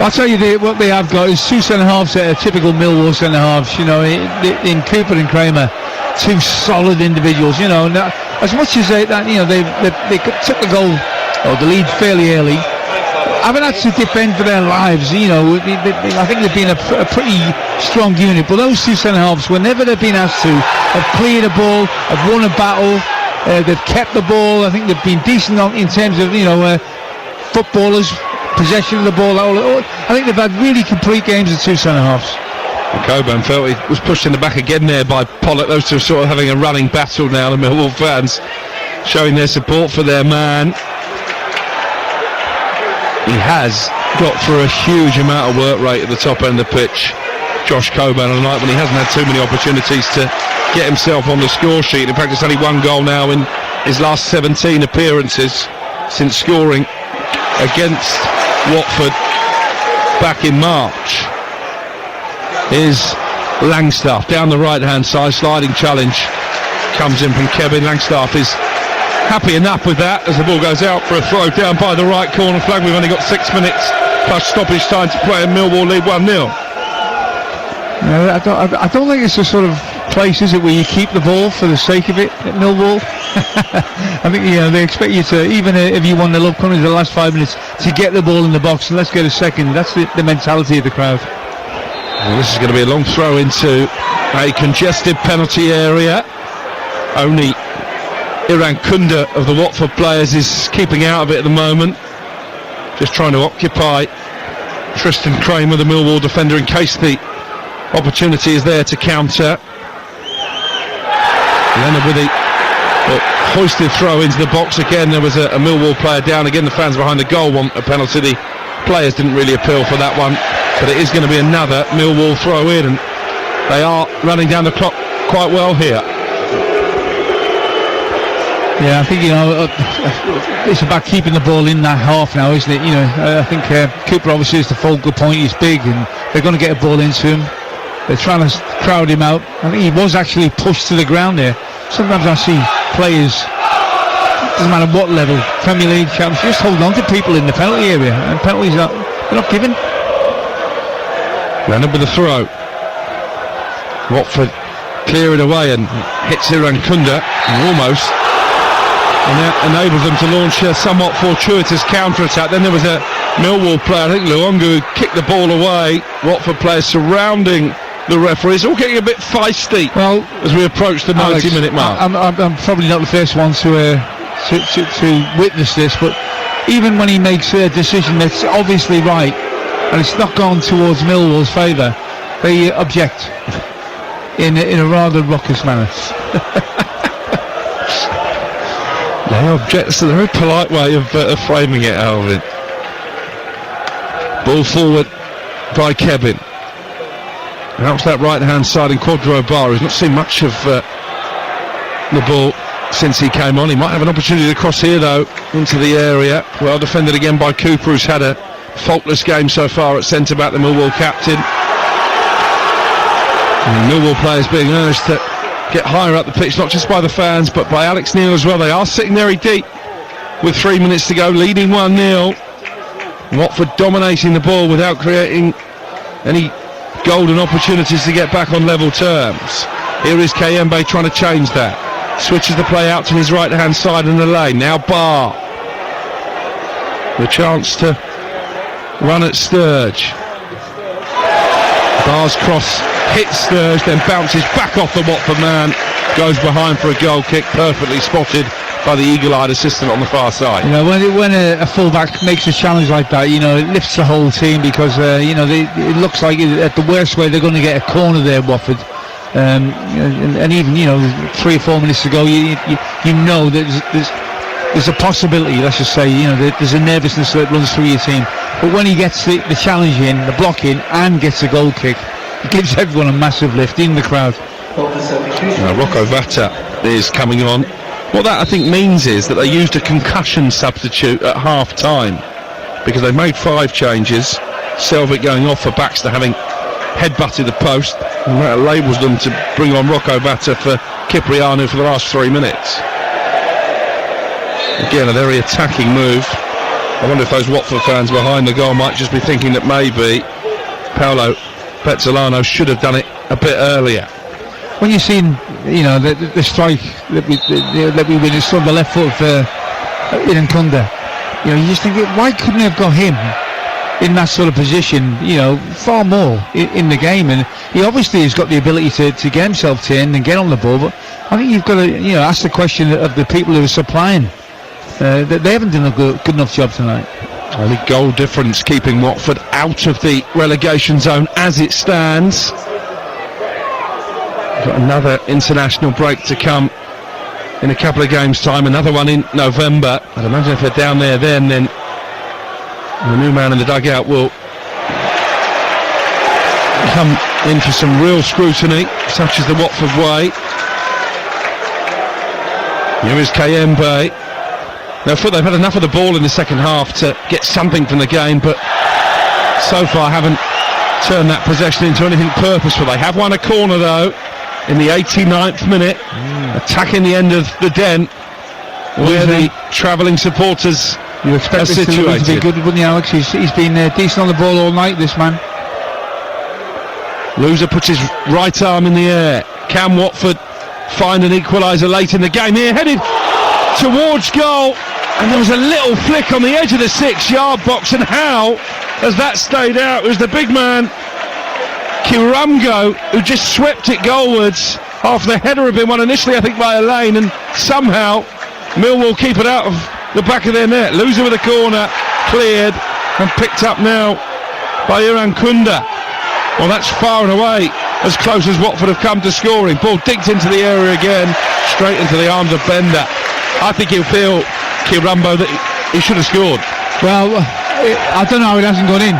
I'll tell you what they have got is two centre-halves that are typical Millwall centre-halves. In Cooper and Kramer, two solid individuals. As much as they took the goal or the lead fairly early, haven't had to defend for their lives. I think they've been a pretty strong unit. But those two centre-halves, whenever they've been asked to, have cleared a ball, have won a battle, they've kept the ball. I think they've been decent in terms of footballers, possession of the ball. I think they've had really complete games of two centre-halves. Coburn felt he was pushed in the back again there by Pollock. Those two are sort of having a running battle now. The Millwall fans showing their support for their man. He has got through a huge amount of work rate at the top end of the pitch, Josh Coburn, on a night when he hasn't had too many opportunities to get himself on the score sheet. In fact, it's only one goal now in his last 17 appearances since scoring against Watford back in March. Is Langstaff down the right hand side, sliding challenge comes in from Kevin. Langstaff is happy enough with that as the ball goes out for a throw down by the right corner flag. We've only got 6 minutes plus stoppage time to play, and Millwall lead 1-0. I don't think it's a sort of place, is it, where you keep the ball for the sake of it at Millwall? I think they expect you to, even if you won the love coming to the last 5 minutes, to get the ball in the box and let's get a second. That's the mentality of the crowd. Well, this is going to be a long throw into a congested penalty area. Only Iran Kunda of the Watford players is keeping out of it at the moment, just trying to occupy Tristan Kramer, the Millwall defender, in case the opportunity is there to counter. Leonard with the hoisted throw into the box again. There was a Millwall player down. Again, the fans behind the goal want a penalty. The players didn't really appeal for that one, but it is going to be another Millwall throw in, and they are running down the clock quite well here. Yeah, I think it's about keeping the ball in that half now, isn't it? I think Cooper obviously is the focal point. He's big, and they're going to get a ball into him. They're trying to crowd him out. I think he was actually pushed to the ground there. Sometimes I see players, doesn't matter what level, Premier League champs, just hold on to people in the penalty area, and penalties they're not given. Leonard with the throw. Watford clear it away and hits Iran Kunda, and almost enables them to launch a somewhat fortuitous counter-attack. Then there was a Millwall player, I think Luongo, who kicked the ball away. Watford players surrounding the referees, all getting a bit feisty as we approach the 90-minute mark. I'm probably not the first one to witness this, but even when he makes a decision that's obviously right and it's not gone towards Millwall's favour, they object in a rather raucous manner. They object. It's a very polite way of framing it, Alvin. Ball forward by Kevin. Out to that right-hand side in Quadro Bar. He's not seen much of the ball since he came on. He might have an opportunity to cross here, though, into the area. Well defended again by Cooper, who's had a faultless game so far at centre-back, the Millwall captain. And Millwall players being urged to get higher up the pitch, not just by the fans, but by Alex Neil as well. They are sitting very deep with 3 minutes to go, leading 1-0. Watford dominating the ball without creating any golden opportunities to get back on level terms. Here is Kayembe trying to change that. Switches the play out to his right-hand side in the lane. Now Barr. The chance to run at Sturge. Barr's cross hits Sturge, then bounces back off the Watford man. Goes behind for a goal kick, perfectly spotted by the eagle-eyed assistant on the far side. When a fullback makes a challenge like that, it lifts the whole team, because it looks like at the worst way they're going to get a corner there, Watford. And even 3 or 4 minutes to go, you know that there's a possibility. Let's just say there's a nervousness that runs through your team. But when he gets the challenge in, the block in, and gets a goal kick, it gives everyone a massive lift in the crowd. Rocco Vata is coming on. What that I think means is that they used a concussion substitute at half time, because they made 5 changes. Selvik going off for Baxter having headbutted the post, and that labels them to bring on Rocco Vata for Cipriano for the last 3 minutes. Again, a very attacking move. I wonder if those Watford fans behind the goal might just be thinking that maybe Paolo Pezzolano should have done it a bit earlier. When you've seen, the strike that we witnessed on the left foot of Iran Kunda, you just think, why couldn't they have got him in that sort of position, far more in the game? And he obviously has got the ability to get himself turned and get on the ball, but I think you've got to, ask the question of the people who are supplying. They haven't done a good enough job tonight. Only goal difference keeping Watford out of the relegation zone as it stands. Got another international break to come in a couple of games' time, another one in November. I'd imagine if they're down there then the new man in the dugout will come in for some real scrutiny, such as the Watford way. Here is Kayembe. Now, they've had enough of the ball in the second half to get something from the game, but so far haven't turned that possession into anything purposeful. They have won a corner, though, in the 89th minute, attacking the end of the Den, where the travelling supporters you expect this to be good, wouldn't you, Alex? He's been decent on the ball all night, this man. Loser puts his right arm in the air. Can Watford find an equaliser late in the game here? Headed towards goal, and there was a little flick on the edge of the 6-yard box, and how has that stayed out? It was the big man Kiramgo who just swept it goalwards after the header had been won initially, I think, by Elaine, and somehow Millwall keep it out of the back of their net. Loser with a corner, cleared and picked up now by Iran Kunda. Well, that's far and away as close as Watford have come to scoring. Ball digged into the area again, straight into the arms of Bender. I think he'll feel, Kirambo, that he should have scored. Well, I don't know how it hasn't gone in.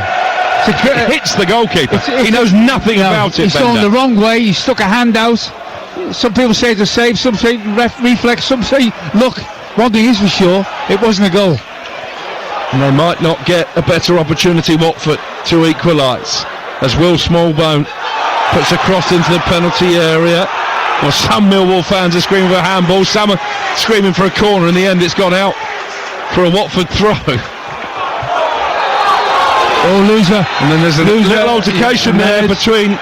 It hits the goalkeeper. He knows nothing about it. He's gone the wrong way. He stuck a hand out. Some people say it's a save, some say reflex, some say, look, one thing is for sure, it wasn't a goal. And they might not get a better opportunity, Watford, to equalise, as Will Smallbone puts a cross into the penalty area. Well, some Millwall fans are screaming for a handball, some are screaming for a corner. In the end, it's gone out for a Watford throw. Oh, Loser. And then there's a little altercation there between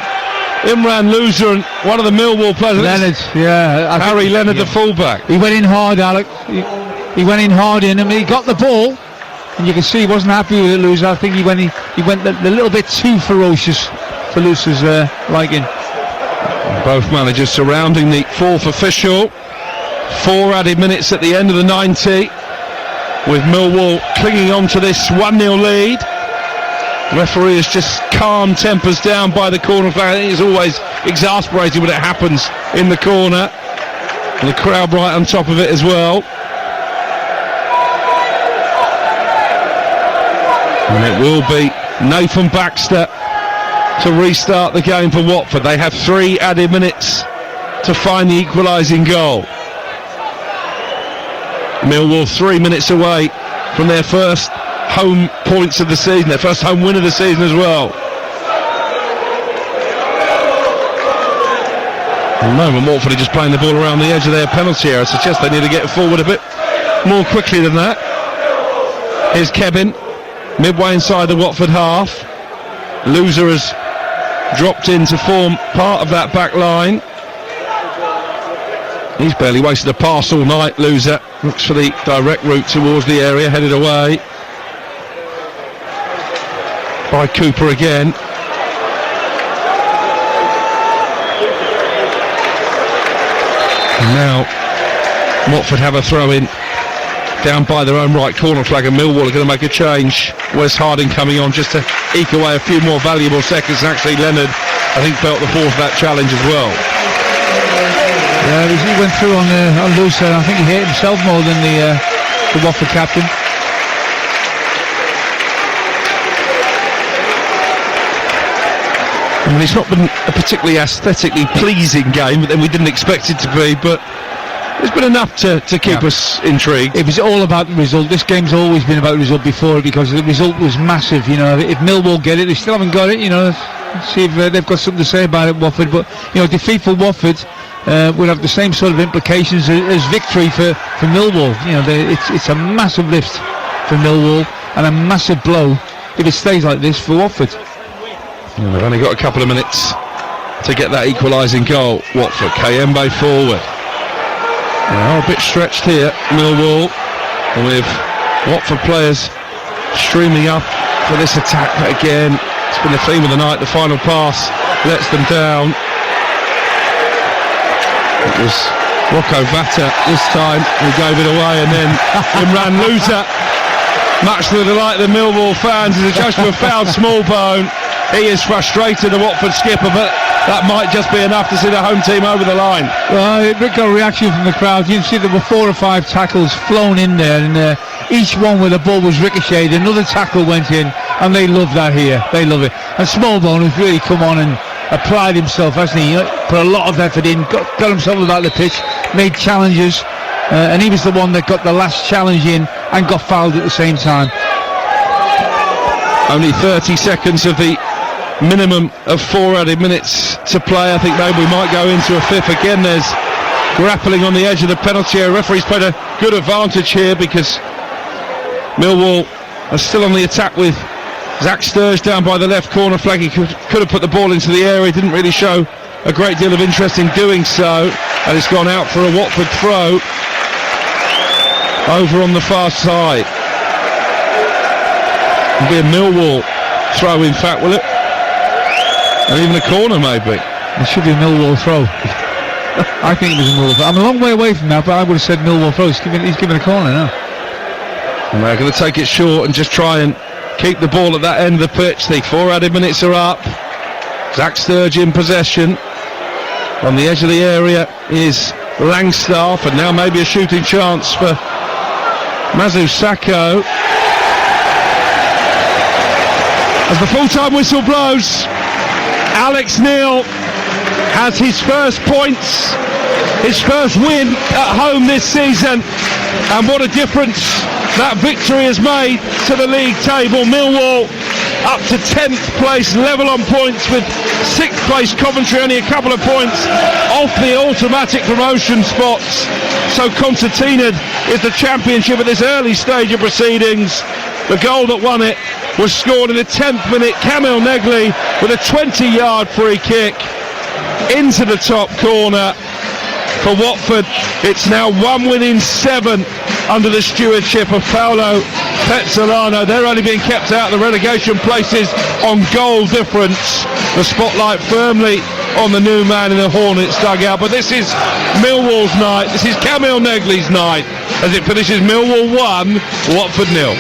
Imran Loser and one of the Millwall players. Leonard, Harry Leonard, the fullback. He went in hard, Alec. He went in hard in him. He got the ball, and you can see he wasn't happy with it, Loser. I think he went a little bit too ferocious for Loser's liking. Both managers surrounding the fourth official. 4 added minutes at the end of the 90, with Millwall clinging on to this 1-0 lead. Referee has just calmed tempers down by the corner flag. I think it's always exasperating when it happens in the corner, and the crowd right on top of it as well. And it will be Nathan Baxter to restart the game for Watford. They have 3 added minutes to find the equalising goal. Millwall 3 minutes away from their first home points of the season, their first home win of the season as well. At the moment, Watford are just playing the ball around the edge of their penalty area. I suggest they need to get forward a bit more quickly than that. Here's Kevin, midway inside the Watford half. Loser has dropped in to form part of that back line. He's barely wasted a pass all night, Loser. Looks for the direct route towards the area, headed away by Cooper again. And now Watford have a throw in down by their own right corner flag, and Millwall are going to make a change. Wes Harding coming on just to eke away a few more valuable seconds. Actually, Leonard, I think, felt the force of that challenge as well. Yeah, he went through on Loose, and I think he hit himself more than the Watford captain. I mean, it's not been a particularly aesthetically pleasing game, but then we didn't expect it to be, but there's been enough to keep us intrigued. It was all about the result. This game's always been about the result before, because the result was massive. You know, if Millwall get it, they still haven't got it. You know, let's see if they've got something to say about it, Watford. But you know, defeat for Watford will have the same sort of implications as victory for Millwall. You know, it's a massive lift for Millwall and a massive blow if it stays like this for Watford. And they've only got a couple of minutes to get that equalising goal. Watford, Kayembe forward. Now a bit stretched here, Millwall, with Watford players streaming up for this attack. But again, it's been the theme of the night. The final pass lets them down. It was Rocco Vata this time who gave it away, and then Imran Loser, much to the delight of the Millwall fans, is a judgment foul Smallbone. He is frustrated, the Watford skipper, but that might just be enough to see the home team over the line. Well, it got a reaction from the crowd. You can see there were 4 or 5 tackles flown in there, and each one where the ball was ricocheted, another tackle went in, and they love that here. They love it. And Smallbone has really come on and applied himself, hasn't he? Put a lot of effort in, got himself about the pitch, made challenges, and he was the one that got the last challenge in and got fouled at the same time. Only 30 seconds of the minimum of 4 added minutes to play. I think maybe we might go into a fifth. Again, there's grappling on the edge of the penalty area. Referee's played a good advantage here, because Millwall are still on the attack with Zach Sturge down by the left corner flag. He could have put the ball into the area. He didn't really show a great deal of interest in doing so, and it's gone out for a Watford throw over on the far side. It'll be a Millwall throw, in fact, will it? And even a corner, maybe. It should be a Millwall throw. I think it was a Millwall throw. I'm a long way away from that, but I would have said Millwall throw. He's giving a corner now. And they're going to take it short and just try and keep the ball at that end of the pitch. The 4 added minutes are up. Zach Sturge in possession. On the edge of the area is Langstaff, and now maybe a shooting chance for Mazu Sakho. As the full-time whistle blows, Alex Neil has his first points, his first win at home this season, and what a difference that victory has made to the league table. Millwall up to 10th place, level on points with 6th place Coventry, only a couple of points off the automatic promotion spots. So concertinaed is the championship at this early stage of proceedings. The goal that won it was scored in the 10th minute. Kamil Negli with a 20-yard free kick into the top corner for Watford. It's now 1 win in 7 under the stewardship of Paolo Pezzolano. They're only being kept out of the relegation places on goal difference. The spotlight firmly on the new man in the Hornets dugout. But this is Millwall's night. This is Kamil Negli's night as it finishes Millwall 1, Watford 0.